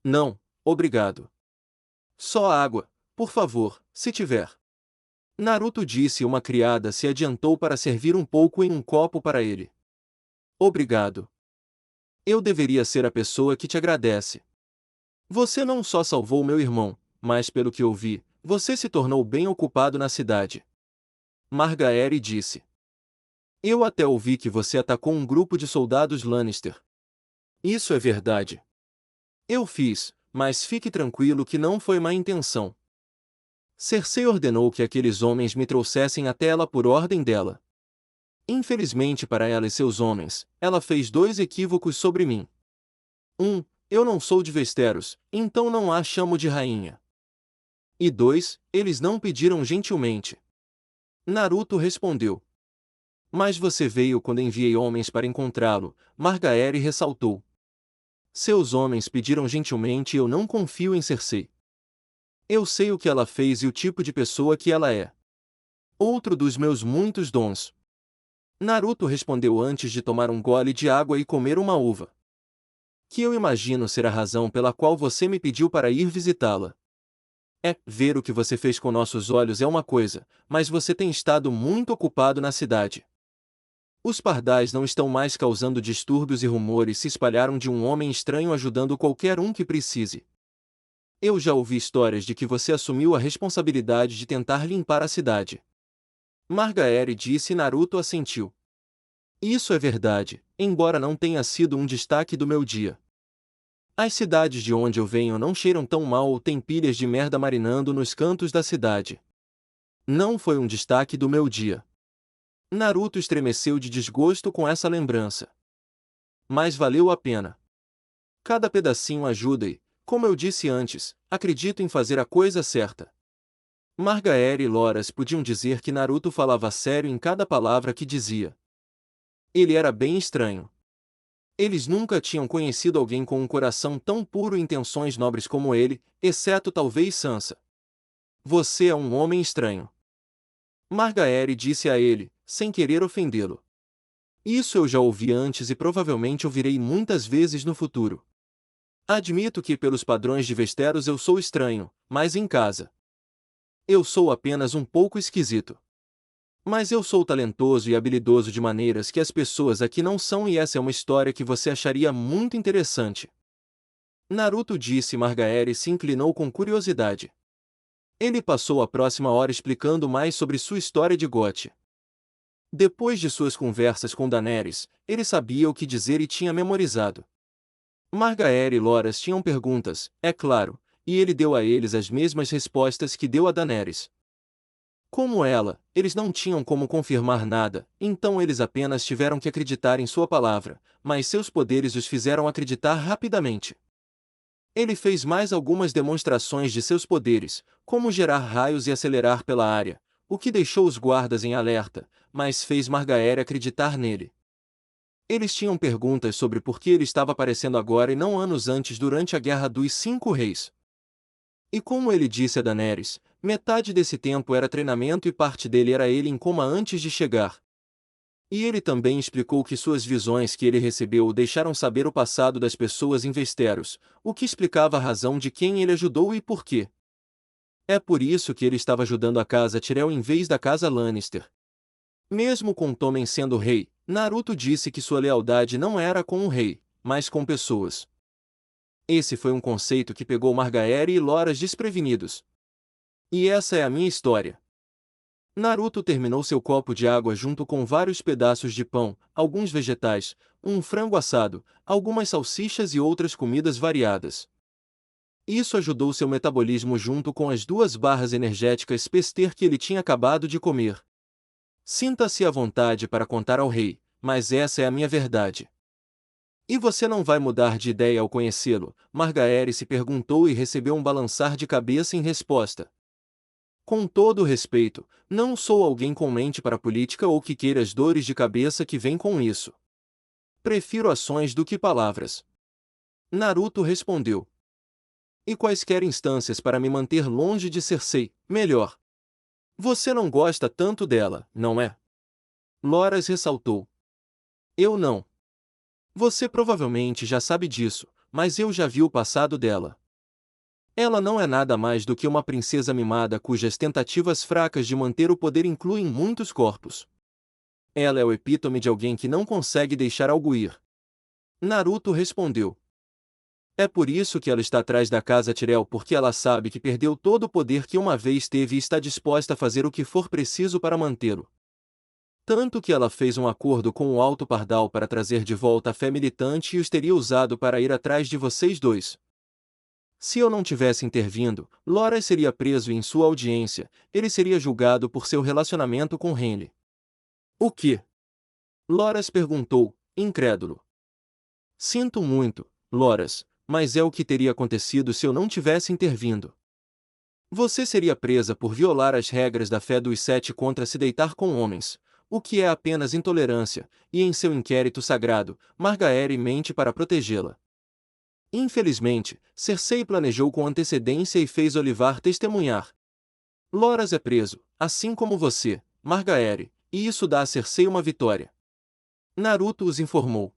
Não, obrigado. Só água, por favor, se tiver. Naruto disse e uma criada se adiantou para servir um pouco em um copo para ele. Obrigado. Eu deveria ser a pessoa que te agradece. Você não só salvou meu irmão, mas pelo que ouvi, você se tornou bem ocupado na cidade. Margaery disse. Eu até ouvi que você atacou um grupo de soldados Lannister. Isso é verdade. Eu fiz, mas fique tranquilo que não foi má intenção. Cersei ordenou que aqueles homens me trouxessem até ela por ordem dela. Infelizmente para ela e seus homens, ela fez 2 equívocos sobre mim. Eu não sou de Westeros, então não a chamo de rainha. E 2. Eles não pediram gentilmente. Naruto respondeu. Mas você veio quando enviei homens para encontrá-lo, Margaery ressaltou. Seus homens pediram gentilmente e eu não confio em Cersei. Eu sei o que ela fez e o tipo de pessoa que ela é. Outro dos meus muitos dons. Naruto respondeu antes de tomar um gole de água e comer uma uva. Que eu imagino ser a razão pela qual você me pediu para ir visitá-la. Ver o que você fez com nossos olhos é uma coisa, mas você tem estado muito ocupado na cidade. Os pardais não estão mais causando distúrbios e rumores se espalharam de um homem estranho ajudando qualquer um que precise. Eu já ouvi histórias de que você assumiu a responsabilidade de tentar limpar a cidade. Margaery disse e Naruto assentiu. Isso é verdade, embora não tenha sido um destaque do meu dia. As cidades de onde eu venho não cheiram tão mal ou têm pilhas de merda marinando nos cantos da cidade. Não foi um destaque do meu dia. Naruto estremeceu de desgosto com essa lembrança. Mas valeu a pena. Cada pedacinho ajuda e, como eu disse antes, acredito em fazer a coisa certa. Margaery e Loras podiam dizer que Naruto falava sério em cada palavra que dizia. Ele era bem estranho. Eles nunca tinham conhecido alguém com um coração tão puro e intenções nobres como ele, exceto talvez Sansa. Você é um homem estranho. Margaery disse a ele, sem querer ofendê-lo. Isso eu já ouvi antes e provavelmente ouvirei muitas vezes no futuro. Admito que pelos padrões de Westeros eu sou estranho, mas em casa. Eu sou apenas um pouco esquisito. Mas eu sou talentoso e habilidoso de maneiras que as pessoas aqui não são e essa é uma história que você acharia muito interessante. Naruto disse e Margaery se inclinou com curiosidade. Ele passou a próxima hora explicando mais sobre sua história de Gote. Depois de suas conversas com Daenerys, ele sabia o que dizer e tinha memorizado. Margaery e Loras tinham perguntas, é claro, e ele deu a eles as mesmas respostas que deu a Daenerys. Como ela, eles não tinham como confirmar nada, então eles apenas tiveram que acreditar em sua palavra, mas seus poderes os fizeram acreditar rapidamente. Ele fez mais algumas demonstrações de seus poderes, como gerar raios e acelerar pela área, o que deixou os guardas em alerta, mas fez Margaery acreditar nele. Eles tinham perguntas sobre por que ele estava aparecendo agora e não anos antes durante a Guerra dos Cinco Reis. E como ele disse a Daenerys, metade desse tempo era treinamento e parte dele era ele em coma antes de chegar. E ele também explicou que suas visões que ele recebeu o deixaram saber o passado das pessoas em Westeros, o que explicava a razão de quem ele ajudou e por quê. É por isso que ele estava ajudando a casa Tyrell em vez da casa Lannister. Mesmo com Tommen sendo rei, Naruto disse que sua lealdade não era com o rei, mas com pessoas. Esse foi um conceito que pegou Margaery e Loras desprevenidos. E essa é a minha história. Naruto terminou seu copo de água junto com vários pedaços de pão, alguns vegetais, um frango assado, algumas salsichas e outras comidas variadas. Isso ajudou seu metabolismo junto com as 2 barras energéticas Pester que ele tinha acabado de comer. Sinta-se à vontade para contar ao rei, mas essa é a minha verdade. E você não vai mudar de ideia ao conhecê-lo? Margaery se perguntou e recebeu um balançar de cabeça em resposta. Com todo o respeito, não sou alguém com mente para a política ou que queira as dores de cabeça que vêm com isso. Prefiro ações do que palavras. Naruto respondeu. E quaisquer instâncias para me manter longe de Cersei, melhor. Você não gosta tanto dela, não é? Loras ressaltou. Eu não. Você provavelmente já sabe disso, mas eu já vi o passado dela. Ela não é nada mais do que uma princesa mimada cujas tentativas fracas de manter o poder incluem muitos corpos. Ela é o epítome de alguém que não consegue deixar algo ir. Naruto respondeu. É por isso que ela está atrás da casa Tyrell porque ela sabe que perdeu todo o poder que uma vez teve e está disposta a fazer o que for preciso para mantê-lo. Tanto que ela fez um acordo com o Alto Pardal para trazer de volta a fé militante e os teria usado para ir atrás de vocês dois. Se eu não tivesse intervindo, Loras seria preso e em sua audiência, ele seria julgado por seu relacionamento com Renly. O quê? Loras perguntou, incrédulo. Sinto muito, Loras, mas é o que teria acontecido se eu não tivesse intervindo. Você seria presa por violar as regras da fé dos sete contra se deitar com homens, o que é apenas intolerância, e em seu inquérito sagrado, Margaery mente para protegê-la. Infelizmente, Cersei planejou com antecedência e fez Olivar testemunhar. Loras é preso, assim como você, Margaery, e isso dá a Cersei uma vitória. Naruto os informou.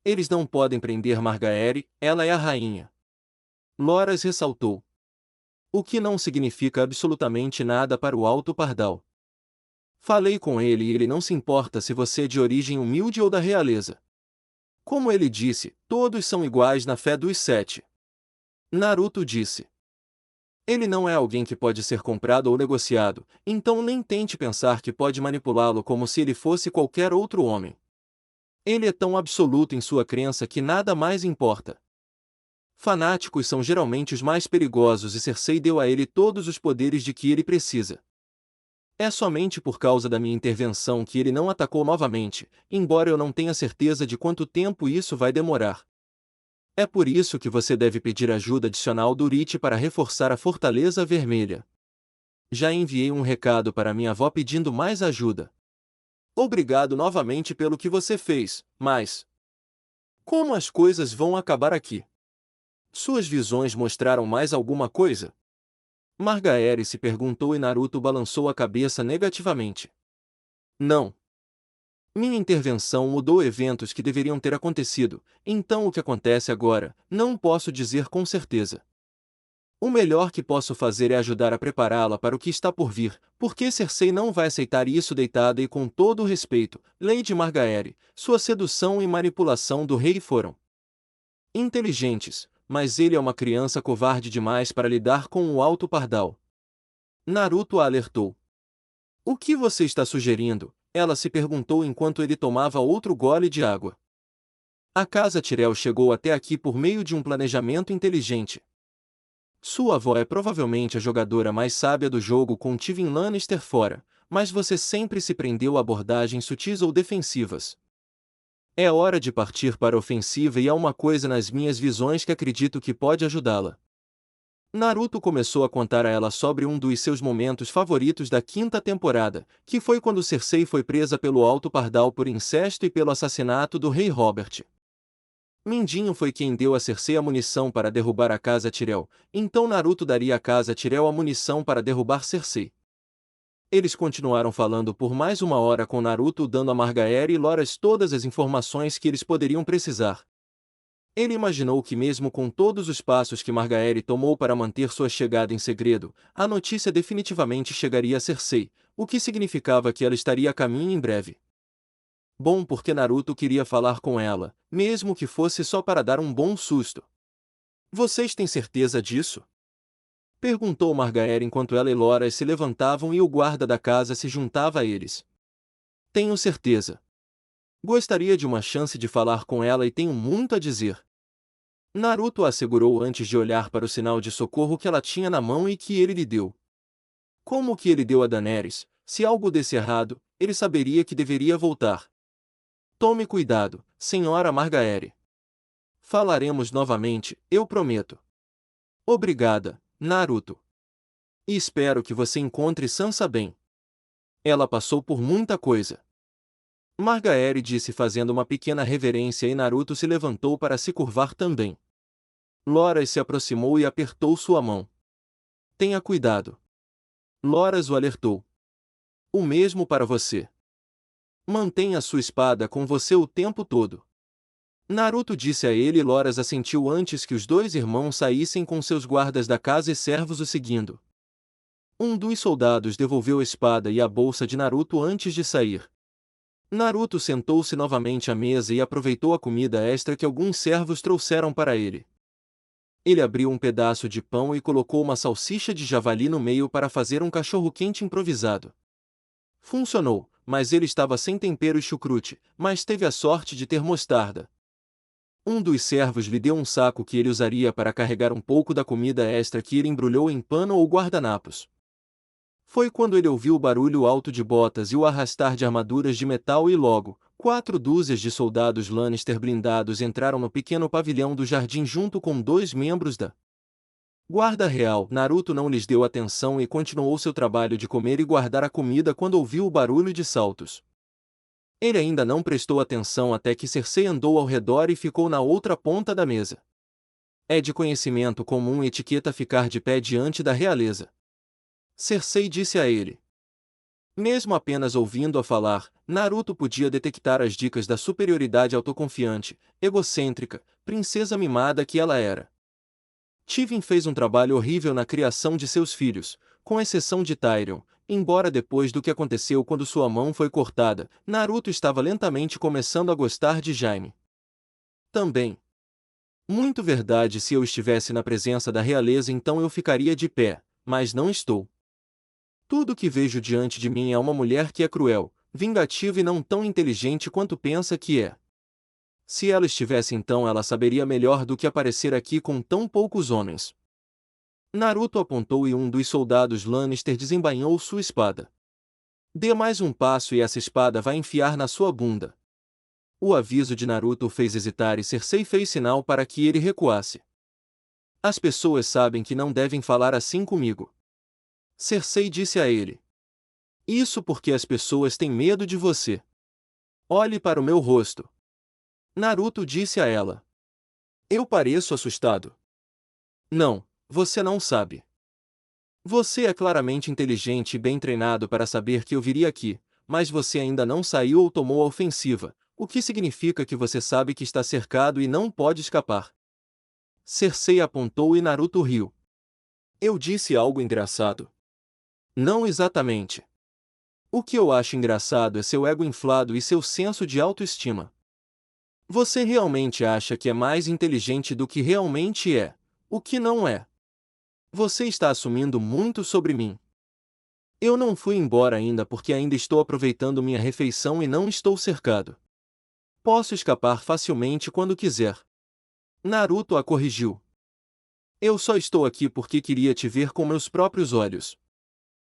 Eles não podem prender Margaery, ela é a rainha. Loras ressaltou. O que não significa absolutamente nada para o Alto Pardal. Falei com ele e ele não se importa se você é de origem humilde ou da realeza. Como ele disse, todos são iguais na fé dos sete. Naruto disse. Ele não é alguém que pode ser comprado ou negociado, então nem tente pensar que pode manipulá-lo como se ele fosse qualquer outro homem. Ele é tão absoluto em sua crença que nada mais importa. Fanáticos são geralmente os mais perigosos e Cersei deu a ele todos os poderes de que ele precisa. É somente por causa da minha intervenção que ele não atacou novamente, embora eu não tenha certeza de quanto tempo isso vai demorar. É por isso que você deve pedir ajuda adicional do Rit para reforçar a Fortaleza Vermelha. Já enviei um recado para minha avó pedindo mais ajuda. Obrigado novamente pelo que você fez, mas... como as coisas vão acabar aqui? Suas visões mostraram mais alguma coisa? Margaery se perguntou e Naruto balançou a cabeça negativamente. Não. Minha intervenção mudou eventos que deveriam ter acontecido, então o que acontece agora, não posso dizer com certeza. O melhor que posso fazer é ajudar a prepará-la para o que está por vir, porque Cersei não vai aceitar isso deitada e com todo o respeito, Lady Margaery, sua sedução e manipulação do rei foram inteligentes, mas ele é uma criança covarde demais para lidar com o Alto Pardal. Naruto a alertou. O que você está sugerindo? Ela se perguntou enquanto ele tomava outro gole de água. A casa Tyrell chegou até aqui por meio de um planejamento inteligente. Sua avó é provavelmente a jogadora mais sábia do jogo com Tywin Lannister fora, mas você sempre se prendeu a abordagens sutis ou defensivas. É hora de partir para a ofensiva e há uma coisa nas minhas visões que acredito que pode ajudá-la. Naruto começou a contar a ela sobre um dos seus momentos favoritos da quinta temporada, que foi quando Cersei foi presa pelo Alto Pardal por incesto e pelo assassinato do rei Robert. Mindinho foi quem deu a Cersei a munição para derrubar a casa Tyrell, então Naruto daria à casa Tyrell a munição para derrubar Cersei. Eles continuaram falando por mais uma hora com Naruto dando a Margaery e Loras todas as informações que eles poderiam precisar. Ele imaginou que mesmo com todos os passos que Margaery tomou para manter sua chegada em segredo, a notícia definitivamente chegaria a Cersei, o que significava que ela estaria a caminho em breve. Bom, porque Naruto queria falar com ela, mesmo que fosse só para dar um bom susto. Vocês têm certeza disso? Perguntou Margaery enquanto ela e Loras se levantavam e o guarda da casa se juntava a eles. Tenho certeza. Gostaria de uma chance de falar com ela e tenho muito a dizer. Naruto assegurou antes de olhar para o sinal de socorro que ela tinha na mão e que ele lhe deu. Como que ele deu a Daenerys? Se algo desse errado, ele saberia que deveria voltar. Tome cuidado, senhora Margaery. Falaremos novamente, eu prometo. Obrigada, Naruto. E espero que você encontre Sansa bem. Ela passou por muita coisa. Margaery disse fazendo uma pequena reverência e Naruto se levantou para se curvar também. Loras se aproximou e apertou sua mão. Tenha cuidado. Loras o alertou. O mesmo para você. Mantenha sua espada com você o tempo todo. Naruto disse a ele e Loras assentiu antes que os dois irmãos saíssem com seus guardas da casa e servos o seguindo. Um dos soldados devolveu a espada e a bolsa de Naruto antes de sair. Naruto sentou-se novamente à mesa e aproveitou a comida extra que alguns servos trouxeram para ele. Ele abriu um pedaço de pão e colocou uma salsicha de javali no meio para fazer um cachorro-quente improvisado. Funcionou, mas ele estava sem tempero e chucrute, mas teve a sorte de ter mostarda. Um dos servos lhe deu um saco que ele usaria para carregar um pouco da comida extra que ele embrulhou em pano ou guardanapos. Foi quando ele ouviu o barulho alto de botas e o arrastar de armaduras de metal e logo, 4 dúzias de soldados Lannister blindados entraram no pequeno pavilhão do jardim junto com 2 membros da Guarda Real. Naruto não lhes deu atenção e continuou seu trabalho de comer e guardar a comida quando ouviu o barulho de saltos. Ele ainda não prestou atenção até que Cersei andou ao redor e ficou na outra ponta da mesa. É de conhecimento comum e etiqueta ficar de pé diante da realeza. Cersei disse a ele. Mesmo apenas ouvindo-a falar, Naruto podia detectar as dicas da superioridade autoconfiante, egocêntrica, princesa mimada que ela era. Tywin fez um trabalho horrível na criação de seus filhos, com exceção de Tyrion, embora depois do que aconteceu quando sua mão foi cortada, Naruto estava lentamente começando a gostar de Jaime. Também. Muito verdade, se eu estivesse na presença da realeza então eu ficaria de pé, mas não estou. Tudo o que vejo diante de mim é uma mulher que é cruel, vingativa e não tão inteligente quanto pensa que é. Se ela estivesse então ela saberia melhor do que aparecer aqui com tão poucos homens. Naruto apontou e um dos soldados Lannister desembainhou sua espada. Dê mais um passo e essa espada vai enfiar na sua bunda. O aviso de Naruto o fez hesitar e Cersei fez sinal para que ele recuasse. As pessoas sabem que não devem falar assim comigo. Cersei disse a ele. Isso porque as pessoas têm medo de você. Olhe para o meu rosto. Naruto disse a ela. Eu pareço assustado. Não, você não sabe. Você é claramente inteligente e bem treinado para saber que eu viria aqui, mas você ainda não saiu ou tomou a ofensiva, o que significa que você sabe que está cercado e não pode escapar. Cersei apontou e Naruto riu. Eu disse algo engraçado. Não exatamente. O que eu acho engraçado é seu ego inflado e seu senso de autoestima. Você realmente acha que é mais inteligente do que realmente é, o que não é. Você está assumindo muito sobre mim. Eu não fui embora ainda porque ainda estou aproveitando minha refeição e não estou cercado. Posso escapar facilmente quando quiser. Naruto a corrigiu. Eu só estou aqui porque queria te ver com meus próprios olhos.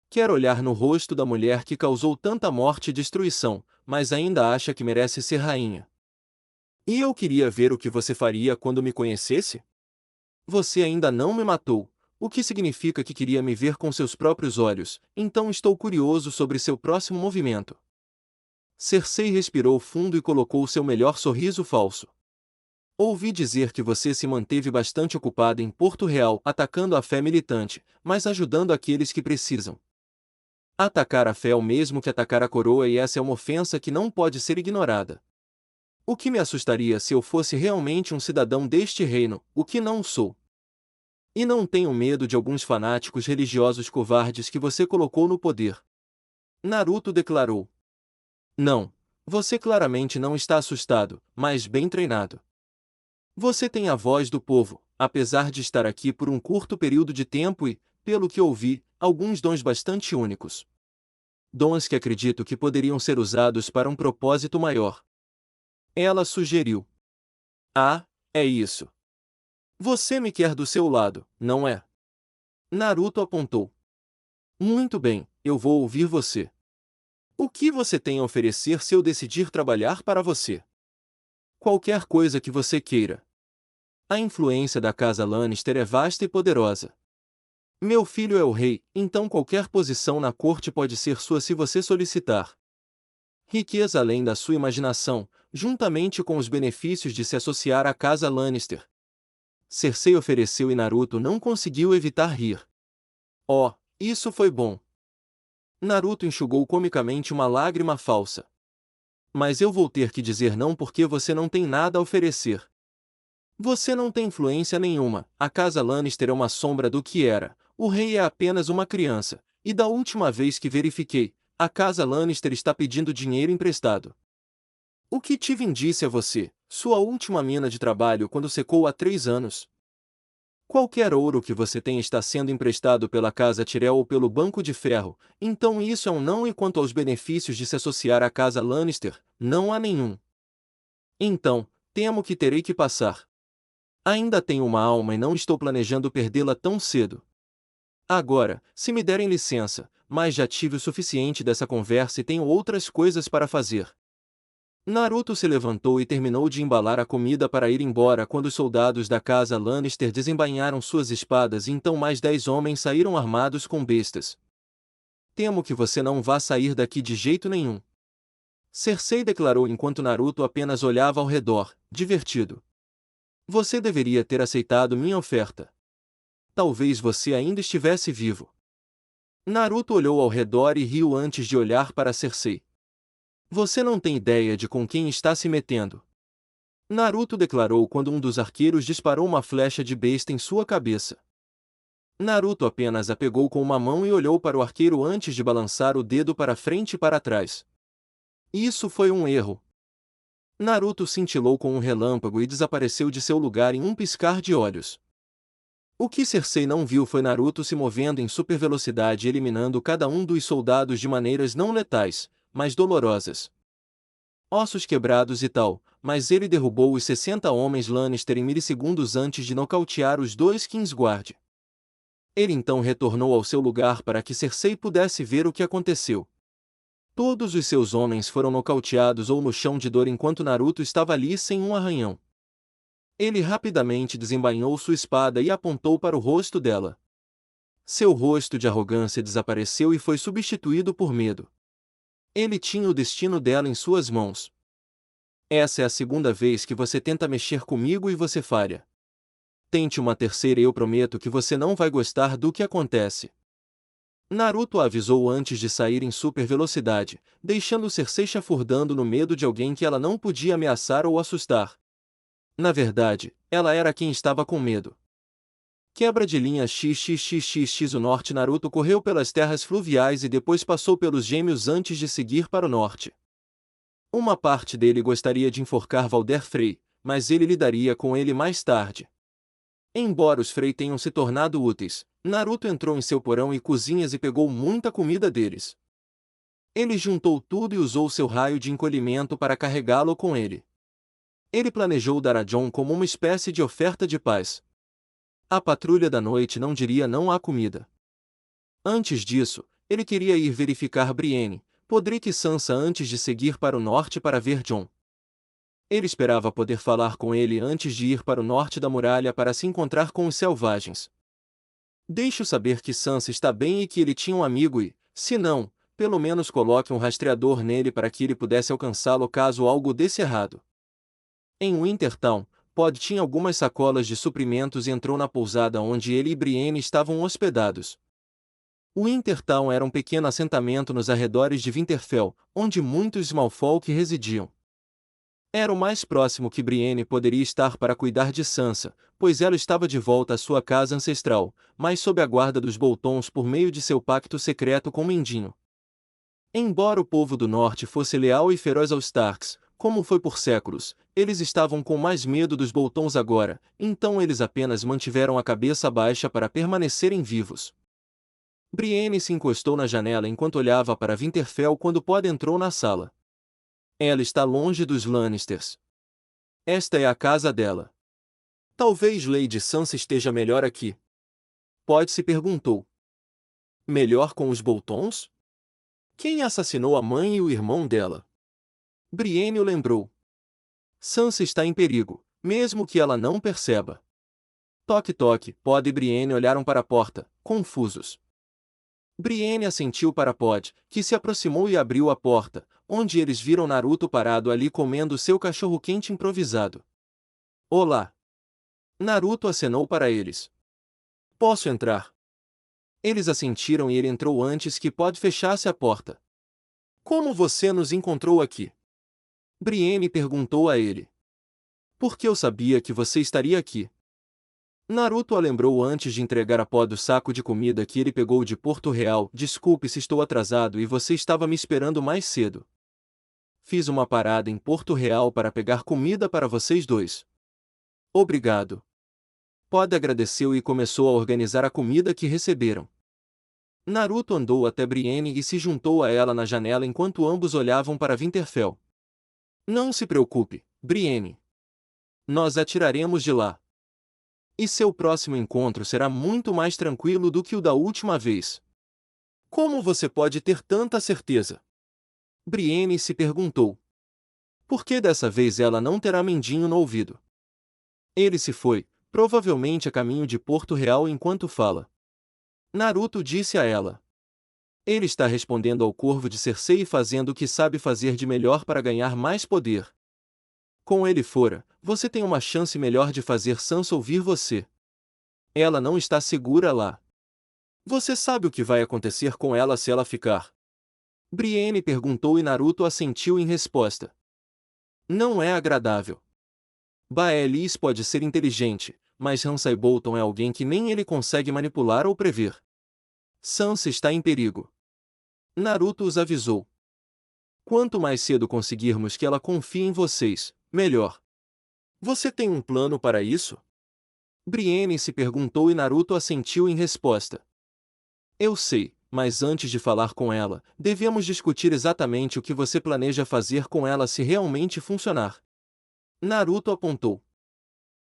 Quero olhar no rosto da mulher que causou tanta morte e destruição, mas ainda acha que merece ser rainha. E eu queria ver o que você faria quando me conhecesse? Você ainda não me matou, o que significa que queria me ver com seus próprios olhos, então estou curioso sobre seu próximo movimento. Cersei respirou fundo e colocou seu melhor sorriso falso. Ouvi dizer que você se manteve bastante ocupada em Porto Real atacando a fé militante, mas ajudando aqueles que precisam. Atacar a fé é o mesmo que atacar a coroa e essa é uma ofensa que não pode ser ignorada. O que me assustaria se eu fosse realmente um cidadão deste reino, o que não sou. E não tenho medo de alguns fanáticos religiosos covardes que você colocou no poder. Naruto declarou. Não, você claramente não está assustado, mas bem treinado. Você tem a voz do povo, apesar de estar aqui por um curto período de tempo e, pelo que ouvi, alguns dons bastante únicos. Dons que acredito que poderiam ser usados para um propósito maior. Ela sugeriu. Ah, é isso. Você me quer do seu lado, não é? Naruto apontou. Muito bem, eu vou ouvir você. O que você tem a oferecer se eu decidir trabalhar para você? Qualquer coisa que você queira. A influência da casa Lannister é vasta e poderosa. Meu filho é o rei, então qualquer posição na corte pode ser sua se você solicitar. Riqueza além da sua imaginação, juntamente com os benefícios de se associar à casa Lannister. Cersei ofereceu e Naruto não conseguiu evitar rir. Oh, isso foi bom. Naruto enxugou comicamente uma lágrima falsa. Mas eu vou ter que dizer não porque você não tem nada a oferecer. Você não tem influência nenhuma, a casa Lannister é uma sombra do que era, o rei é apenas uma criança, e da última vez que verifiquei, a casa Lannister está pedindo dinheiro emprestado. O que Tywin disse a você, sua última mina de trabalho quando secou há 3 anos? Qualquer ouro que você tem está sendo emprestado pela casa Tyrell ou pelo Banco de Ferro, então isso é um não e quanto aos benefícios de se associar à casa Lannister, não há nenhum. Então, temo que terei que passar. Ainda tenho uma alma e não estou planejando perdê-la tão cedo. Agora, se me derem licença, mas já tive o suficiente dessa conversa e tenho outras coisas para fazer. Naruto se levantou e terminou de embalar a comida para ir embora quando os soldados da casa Lannister desembainharam suas espadas e então mais 10 homens saíram armados com bestas. Temo que você não vá sair daqui de jeito nenhum. Cersei declarou enquanto Naruto apenas olhava ao redor, divertido. Você deveria ter aceitado minha oferta. Talvez você ainda estivesse vivo. Naruto olhou ao redor e riu antes de olhar para Cersei. Você não tem ideia de com quem está se metendo. Naruto declarou quando um dos arqueiros disparou uma flecha de besta em sua cabeça. Naruto apenas a pegou com uma mão e olhou para o arqueiro antes de balançar o dedo para frente e para trás. Isso foi um erro. Naruto cintilou com um relâmpago e desapareceu de seu lugar em um piscar de olhos. O que Cersei não viu foi Naruto se movendo em super velocidade e eliminando cada um dos soldados de maneiras não letais, mas dolorosas. Ossos quebrados e tal, mas ele derrubou os 60 homens Lannister em milissegundos antes de nocautear os dois Kingsguard. Ele então retornou ao seu lugar para que Cersei pudesse ver o que aconteceu. Todos os seus homens foram nocauteados ou no chão de dor enquanto Naruto estava ali sem um arranhão. Ele rapidamente desembainhou sua espada e apontou para o rosto dela. Seu rosto de arrogância desapareceu e foi substituído por medo. Ele tinha o destino dela em suas mãos. Essa é a segunda vez que você tenta mexer comigo e você falha. Tente uma terceira e eu prometo que você não vai gostar do que acontece. Naruto a avisou antes de sair em super velocidade, deixando Cersei chafurdando no medo de alguém que ela não podia ameaçar ou assustar. Na verdade, ela era quem estava com medo. Quebra de linha XXXXX. O norte. Naruto correu pelas terras fluviais e depois passou pelos gêmeos antes de seguir para o norte. Uma parte dele gostaria de enforcar Valder Frey, mas ele lidaria com ele mais tarde. Embora os Frey tenham se tornado úteis, Naruto entrou em seu porão e cozinhas e pegou muita comida deles. Ele juntou tudo e usou seu raio de encolhimento para carregá-lo com ele. Ele planejou dar a Jon como uma espécie de oferta de paz. A patrulha da noite não diria não à comida. Antes disso, ele queria ir verificar Brienne, Podrick e Sansa antes de seguir para o norte para ver Jon. Ele esperava poder falar com ele antes de ir para o norte da muralha para se encontrar com os selvagens. Deixe-o saber que Sansa está bem e que ele tinha um amigo e, se não, pelo menos coloque um rastreador nele para que ele pudesse alcançá-lo caso algo desse errado. Em Wintertown, Pod tinha algumas sacolas de suprimentos e entrou na pousada onde ele e Brienne estavam hospedados. Wintertown era um pequeno assentamento nos arredores de Winterfell, onde muitos Smaugfolk residiam. Era o mais próximo que Brienne poderia estar para cuidar de Sansa, pois ela estava de volta à sua casa ancestral, mas sob a guarda dos Boltons por meio de seu pacto secreto com Mindinho. Embora o povo do norte fosse leal e feroz aos Starks, como foi por séculos, eles estavam com mais medo dos Boltons agora, então eles apenas mantiveram a cabeça baixa para permanecerem vivos. Brienne se encostou na janela enquanto olhava para Winterfell quando Pod entrou na sala. Ela está longe dos Lannisters. Esta é a casa dela. Talvez Lady Sansa esteja melhor aqui. Pod se perguntou. Melhor com os Boltons? Quem assassinou a mãe e o irmão dela? Brienne o lembrou. Sansa está em perigo, mesmo que ela não perceba. Toque toque. Pod e Brienne olharam para a porta, confusos. Brienne assentiu para Pod, que se aproximou e abriu a porta, onde eles viram Naruto parado ali comendo seu cachorro-quente improvisado. Olá! Naruto acenou para eles. Posso entrar? Eles assentiram e ele entrou antes que Pod fechasse a porta. Como você nos encontrou aqui? Brienne perguntou a ele. Porque eu sabia que você estaria aqui. Naruto a lembrou antes de entregar a Pod o saco de comida que ele pegou de Porto Real. Desculpe se estou atrasado e você estava me esperando mais cedo. Fiz uma parada em Porto Real para pegar comida para vocês dois. Obrigado. Pod agradeceu e começou a organizar a comida que receberam. Naruto andou até Brienne e se juntou a ela na janela enquanto ambos olhavam para Winterfell. Não se preocupe, Brienne. Nós a tiraremos de lá. E seu próximo encontro será muito mais tranquilo do que o da última vez. Como você pode ter tanta certeza? Brienne se perguntou. Porque dessa vez ela não terá mendinho no ouvido. Ele se foi, provavelmente a caminho de Porto Real enquanto fala. Naruto disse a ela. Ele está respondendo ao corvo de Cersei e fazendo o que sabe fazer de melhor para ganhar mais poder. Com ele fora, você tem uma chance melhor de fazer Sansa ouvir você. Ela não está segura lá. Você sabe o que vai acontecer com ela se ela ficar? Brienne perguntou e Naruto assentiu em resposta. Não é agradável. Baelish pode ser inteligente, mas Ramsay Bolton é alguém que nem ele consegue manipular ou prever. Sansa está em perigo. Naruto os avisou. Quanto mais cedo conseguirmos que ela confie em vocês, melhor. Você tem um plano para isso? Brienne se perguntou e Naruto assentiu em resposta. Eu sei, mas antes de falar com ela, devemos discutir exatamente o que você planeja fazer com ela se realmente funcionar. Naruto apontou.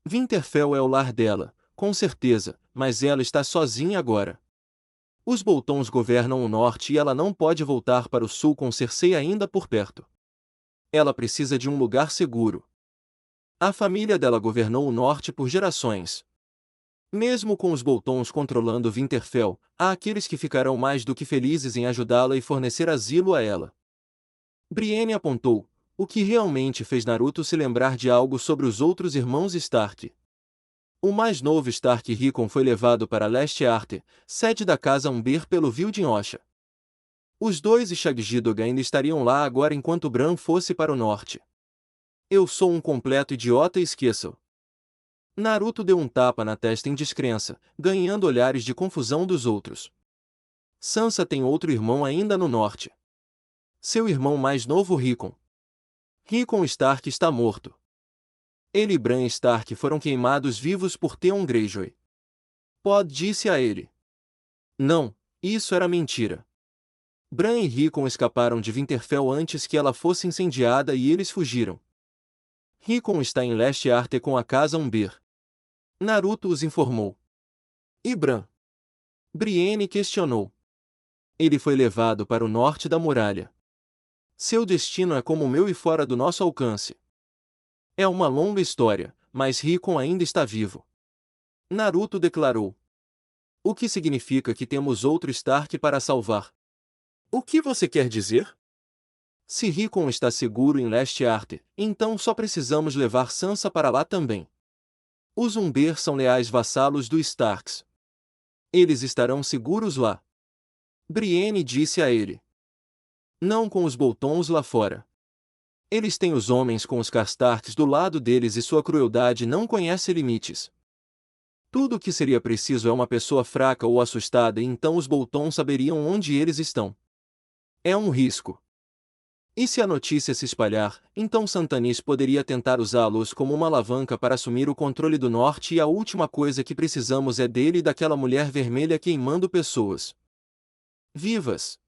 Winterfell é o lar dela, com certeza, mas ela está sozinha agora. Os Boltons governam o norte e ela não pode voltar para o sul com Cersei ainda por perto. Ela precisa de um lugar seguro. A família dela governou o norte por gerações. Mesmo com os Boltons controlando Winterfell, há aqueles que ficarão mais do que felizes em ajudá-la e fornecer asilo a ela. Brienne apontou, o que realmente fez Naruto se lembrar de algo sobre os outros irmãos Stark. O mais novo Stark Rickon foi levado para Leste Arte, sede da Casa Umber pelo Vildin Osha. Os dois Shag-Jidog ainda estariam lá agora enquanto Bran fosse para o norte. Eu sou um completo idiota e esqueço. Naruto deu um tapa na testa em descrença, ganhando olhares de confusão dos outros. Sansa tem outro irmão ainda no norte. Seu irmão mais novo Rickon. Rickon Stark está morto. Ele e Bran Stark foram queimados vivos por Theon Greyjoy. Pod disse a ele. Não, isso era mentira. Bran e Rickon escaparam de Winterfell antes que ela fosse incendiada e eles fugiram. Rickon está em Leste Arte com a Casa Umber. Naruto os informou. E Bran? Brienne questionou. Ele foi levado para o norte da muralha. Seu destino é como o meu e fora do nosso alcance. É uma longa história, mas Rickon ainda está vivo. Naruto declarou. O que significa que temos outro Stark para salvar? O que você quer dizer? Se Rickon está seguro em Leste Arte, então só precisamos levar Sansa para lá também. Os Umber são leais vassalos dos Starks. Eles estarão seguros lá. Brienne disse a ele. Não com os Boltons lá fora. Eles têm os homens com os Karstarks do lado deles e sua crueldade não conhece limites. Tudo o que seria preciso é uma pessoa fraca ou assustada e então os Boltons saberiam onde eles estão. É um risco. E se a notícia se espalhar, então Santanis poderia tentar usá-los como uma alavanca para assumir o controle do norte e a última coisa que precisamos é dele e daquela mulher vermelha queimando pessoas vivas.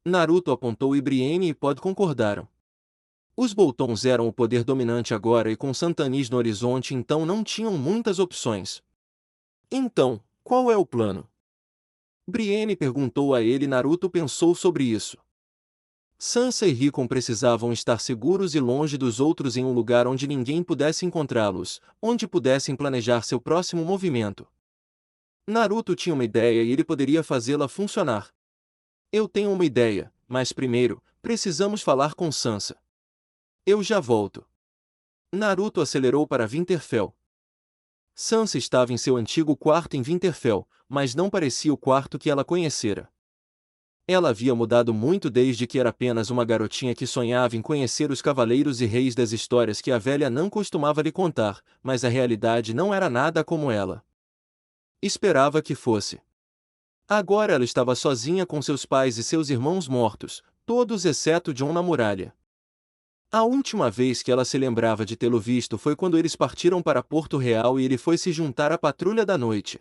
Naruto apontou e Brienne e Pod concordaram. Os Boltons eram o poder dominante agora e com Santanis no horizonte então não tinham muitas opções. Então, qual é o plano? Brienne perguntou a ele e Naruto pensou sobre isso. Sansa e Rickon precisavam estar seguros e longe dos outros em um lugar onde ninguém pudesse encontrá-los, onde pudessem planejar seu próximo movimento. Naruto tinha uma ideia e ele poderia fazê-la funcionar. Eu tenho uma ideia, mas primeiro, precisamos falar com Sansa. Eu já volto. Naruto acelerou para Winterfell. Sansa estava em seu antigo quarto em Winterfell, mas não parecia o quarto que ela conhecera. Ela havia mudado muito desde que era apenas uma garotinha que sonhava em conhecer os cavaleiros e reis das histórias que a velha não costumava lhe contar, mas a realidade não era nada como ela esperava que fosse. Agora ela estava sozinha com seus pais e seus irmãos mortos, todos exceto Jon na muralha. A última vez que ela se lembrava de tê-lo visto foi quando eles partiram para Porto Real e ele foi se juntar à patrulha da noite.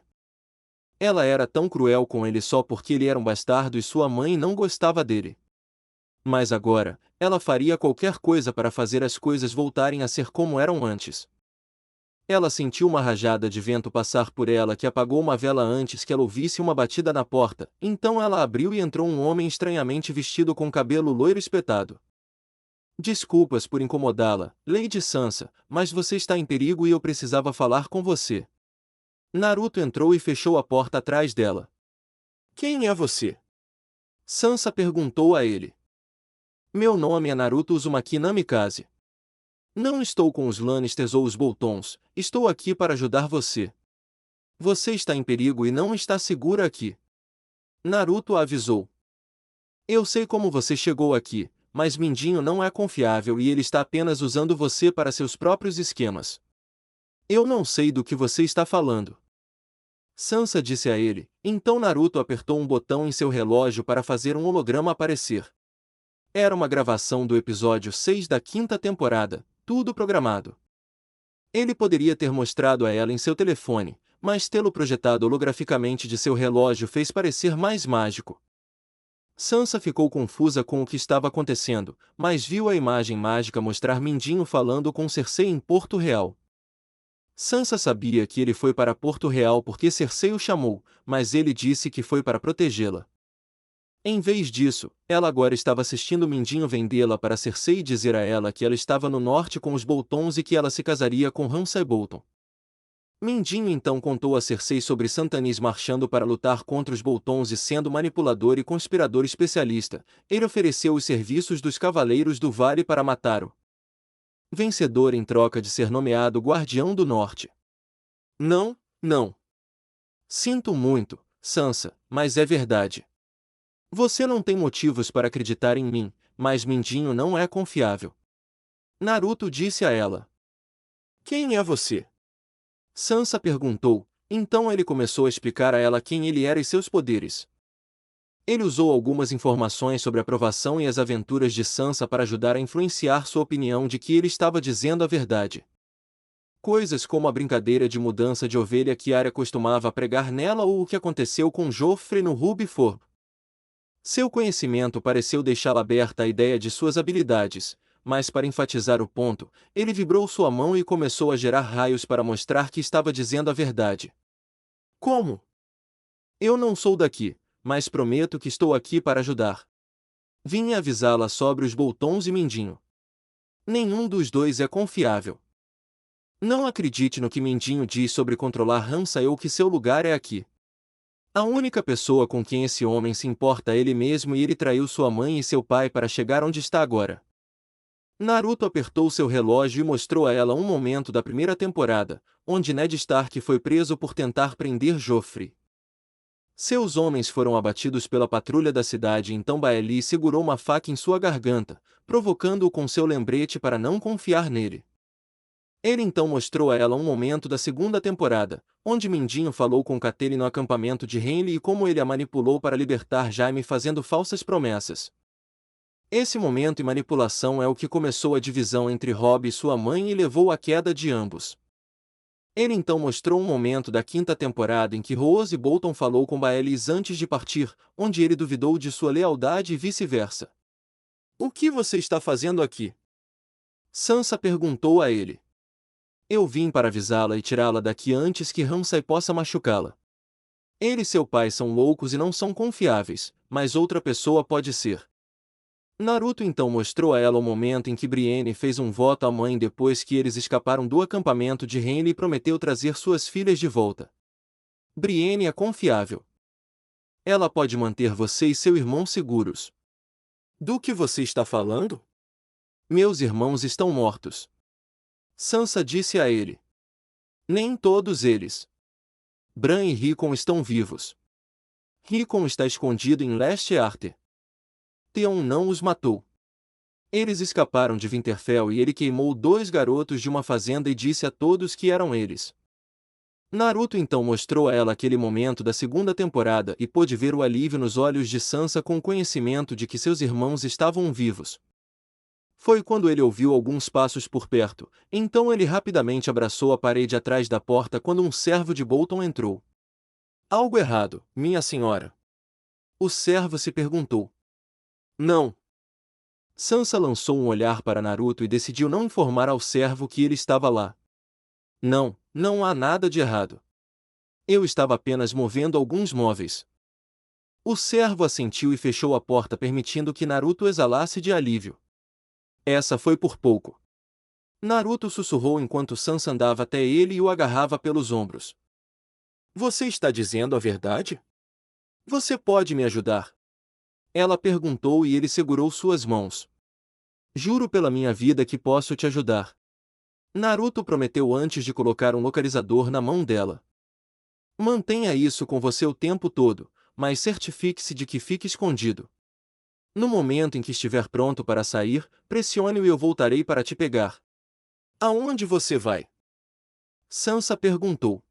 Ela era tão cruel com ele só porque ele era um bastardo e sua mãe não gostava dele. Mas agora, ela faria qualquer coisa para fazer as coisas voltarem a ser como eram antes. Ela sentiu uma rajada de vento passar por ela que apagou uma vela antes que ela ouvisse uma batida na porta, então ela abriu e entrou um homem estranhamente vestido com cabelo loiro espetado. Desculpas por incomodá-la, Lady Sansa, mas você está em perigo e eu precisava falar com você. Naruto entrou e fechou a porta atrás dela. Quem é você? Sansa perguntou a ele. Meu nome é Naruto Uzumaki Namikaze. Não estou com os Lannisters ou os Boltons, estou aqui para ajudar você. Você está em perigo e não está segura aqui. Naruto avisou. Eu sei como você chegou aqui, mas Mindinho não é confiável e ele está apenas usando você para seus próprios esquemas. Eu não sei do que você está falando. Sansa disse a ele, então Naruto apertou um botão em seu relógio para fazer um holograma aparecer. Era uma gravação do episódio 6 da quinta temporada, tudo programado. Ele poderia ter mostrado a ela em seu telefone, mas tê-lo projetado holograficamente de seu relógio fez parecer mais mágico. Sansa ficou confusa com o que estava acontecendo, mas viu a imagem mágica mostrar Mindinho falando com Cersei em Porto Real. Sansa sabia que ele foi para Porto Real porque Cersei o chamou, mas ele disse que foi para protegê-la. Em vez disso, ela agora estava assistindo Mindinho vendê-la para Cersei e dizer a ela que ela estava no norte com os Boltons e que ela se casaria com Ramsay Bolton. Mindinho então contou a Cersei sobre Santanis marchando para lutar contra os Boltons e sendo manipulador e conspirador especialista. Ele ofereceu os serviços dos Cavaleiros do Vale para matá-lo. Vencedor em troca de ser nomeado Guardião do Norte. Não, não. Sinto muito, Sansa, mas é verdade. Você não tem motivos para acreditar em mim, mas Mindinho não é confiável. Naruto disse a ela. Quem é você? Sansa perguntou, então ele começou a explicar a ela quem ele era e seus poderes. Ele usou algumas informações sobre a provação e as aventuras de Sansa para ajudar a influenciar sua opinião de que ele estava dizendo a verdade. Coisas como a brincadeira de mudança de ovelha que Arya costumava pregar nela ou o que aconteceu com Joffrey no Ruby Ford. Seu conhecimento pareceu deixá-la aberta à ideia de suas habilidades, mas para enfatizar o ponto, ele vibrou sua mão e começou a gerar raios para mostrar que estava dizendo a verdade. Como? Eu não sou daqui, mas prometo que estou aqui para ajudar. Vim avisá-la sobre os Boltons e Mindinho. Nenhum dos dois é confiável. Não acredite no que Mindinho diz sobre controlar Ramsay ou que seu lugar é aqui. A única pessoa com quem esse homem se importa é ele mesmo e ele traiu sua mãe e seu pai para chegar onde está agora. Naruto apertou seu relógio e mostrou a ela um momento da primeira temporada, onde Ned Stark foi preso por tentar prender Joffrey. Seus homens foram abatidos pela patrulha da cidade e então Baeli segurou uma faca em sua garganta, provocando-o com seu lembrete para não confiar nele. Ele então mostrou a ela um momento da segunda temporada, onde Mindinho falou com Catelyn no acampamento de Renly e como ele a manipulou para libertar Jaime fazendo falsas promessas. Esse momento e manipulação é o que começou a divisão entre Robb e sua mãe e levou à queda de ambos. Ele então mostrou um momento da quinta temporada em que Rose Bolton falou com Baelys antes de partir, onde ele duvidou de sua lealdade e vice-versa. O que você está fazendo aqui? Sansa perguntou a ele. Eu vim para avisá-la e tirá-la daqui antes que Ramsay possa machucá-la. Ele e seu pai são loucos e não são confiáveis, mas outra pessoa pode ser. Naruto então mostrou a ela o momento em que Brienne fez um voto à mãe depois que eles escaparam do acampamento de Renly e prometeu trazer suas filhas de volta. Brienne é confiável. Ela pode manter você e seu irmão seguros. Do que você está falando? Meus irmãos estão mortos. Sansa disse a ele. Nem todos eles. Bran e Rickon estão vivos. Rickon está escondido em Leste Arthur. Theon não os matou. Eles escaparam de Winterfell e ele queimou 2 garotos de uma fazenda e disse a todos que eram eles. Naruto então mostrou a ela aquele momento da segunda temporada e pôde ver o alívio nos olhos de Sansa com o conhecimento de que seus irmãos estavam vivos. Foi quando ele ouviu alguns passos por perto, então ele rapidamente abraçou a parede atrás da porta quando um servo de Bolton entrou. Algo errado, minha senhora? O servo se perguntou. Não. Sansa lançou um olhar para Naruto e decidiu não informar ao servo que ele estava lá. Não, não há nada de errado. Eu estava apenas movendo alguns móveis. O servo assentiu e fechou a porta permitindo que Naruto exalasse de alívio. Essa foi por pouco. Naruto sussurrou enquanto Sansa andava até ele e o agarrava pelos ombros. Você está dizendo a verdade? Você pode me ajudar? Ela perguntou e ele segurou suas mãos. Juro pela minha vida que posso te ajudar. Naruto prometeu antes de colocar um localizador na mão dela. Mantenha isso com você o tempo todo, mas certifique-se de que fique escondido. No momento em que estiver pronto para sair, pressione-o e eu voltarei para te pegar. Aonde você vai? Sansa perguntou.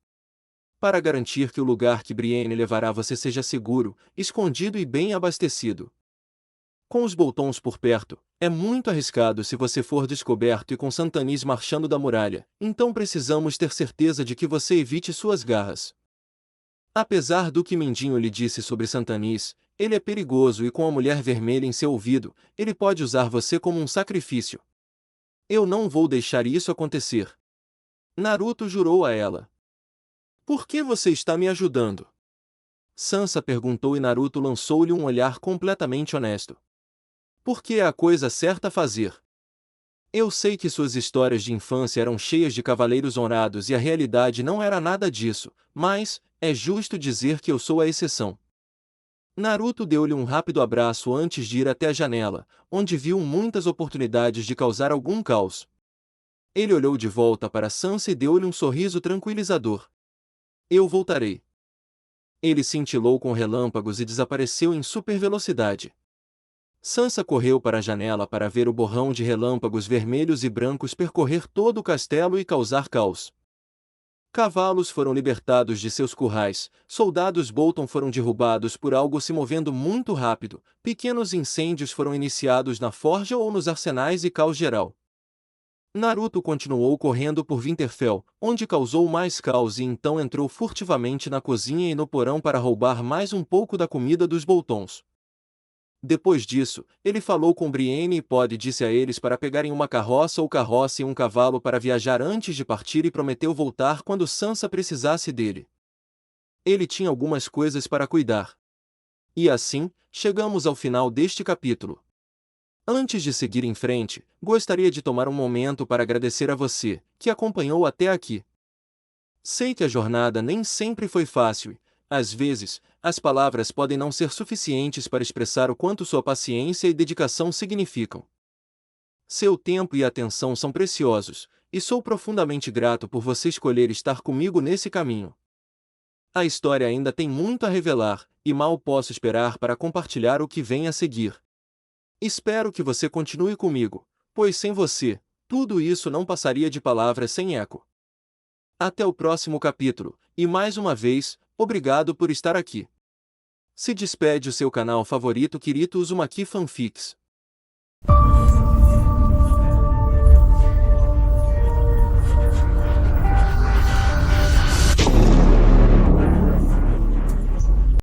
Para garantir que o lugar que Brienne levará você seja seguro, escondido e bem abastecido. Com os Boltons por perto, é muito arriscado se você for descoberto e com Santanis marchando da muralha, então precisamos ter certeza de que você evite suas garras. Apesar do que Mindinho lhe disse sobre Santanis, ele é perigoso e com a mulher vermelha em seu ouvido, ele pode usar você como um sacrifício. Eu não vou deixar isso acontecer. Naruto jurou a ela. Por que você está me ajudando? Sansa perguntou e Naruto lançou-lhe um olhar completamente honesto. Porque é a coisa certa a fazer. Eu sei que suas histórias de infância eram cheias de cavaleiros honrados e a realidade não era nada disso, mas é justo dizer que eu sou a exceção. Naruto deu-lhe um rápido abraço antes de ir até a janela, onde viu muitas oportunidades de causar algum caos. Ele olhou de volta para Sansa e deu-lhe um sorriso tranquilizador. Eu voltarei. Ele cintilou com relâmpagos e desapareceu em super velocidade. Sansa correu para a janela para ver o borrão de relâmpagos vermelhos e brancos percorrer todo o castelo e causar caos. Cavalos foram libertados de seus currais, soldados Bolton foram derrubados por algo se movendo muito rápido, pequenos incêndios foram iniciados na forja ou nos arsenais e caos geral. Naruto continuou correndo por Winterfell, onde causou mais caos e então entrou furtivamente na cozinha e no porão para roubar mais um pouco da comida dos Boltons. Depois disso, ele falou com Brienne e Pod e disse a eles para pegarem uma carroça e um cavalo para viajar antes de partir e prometeu voltar quando Sansa precisasse dele. Ele tinha algumas coisas para cuidar. E assim, chegamos ao final deste capítulo. Antes de seguir em frente, gostaria de tomar um momento para agradecer a você, que acompanhou até aqui. Sei que a jornada nem sempre foi fácil e, às vezes, as palavras podem não ser suficientes para expressar o quanto sua paciência e dedicação significam. Seu tempo e atenção são preciosos, e sou profundamente grato por você escolher estar comigo nesse caminho. A história ainda tem muito a revelar, e mal posso esperar para compartilhar o que vem a seguir. Espero que você continue comigo, pois sem você, tudo isso não passaria de palavras sem eco. Até o próximo capítulo, e mais uma vez, obrigado por estar aqui. Se despede o seu canal favorito Kirito Uzumaki Fanfics.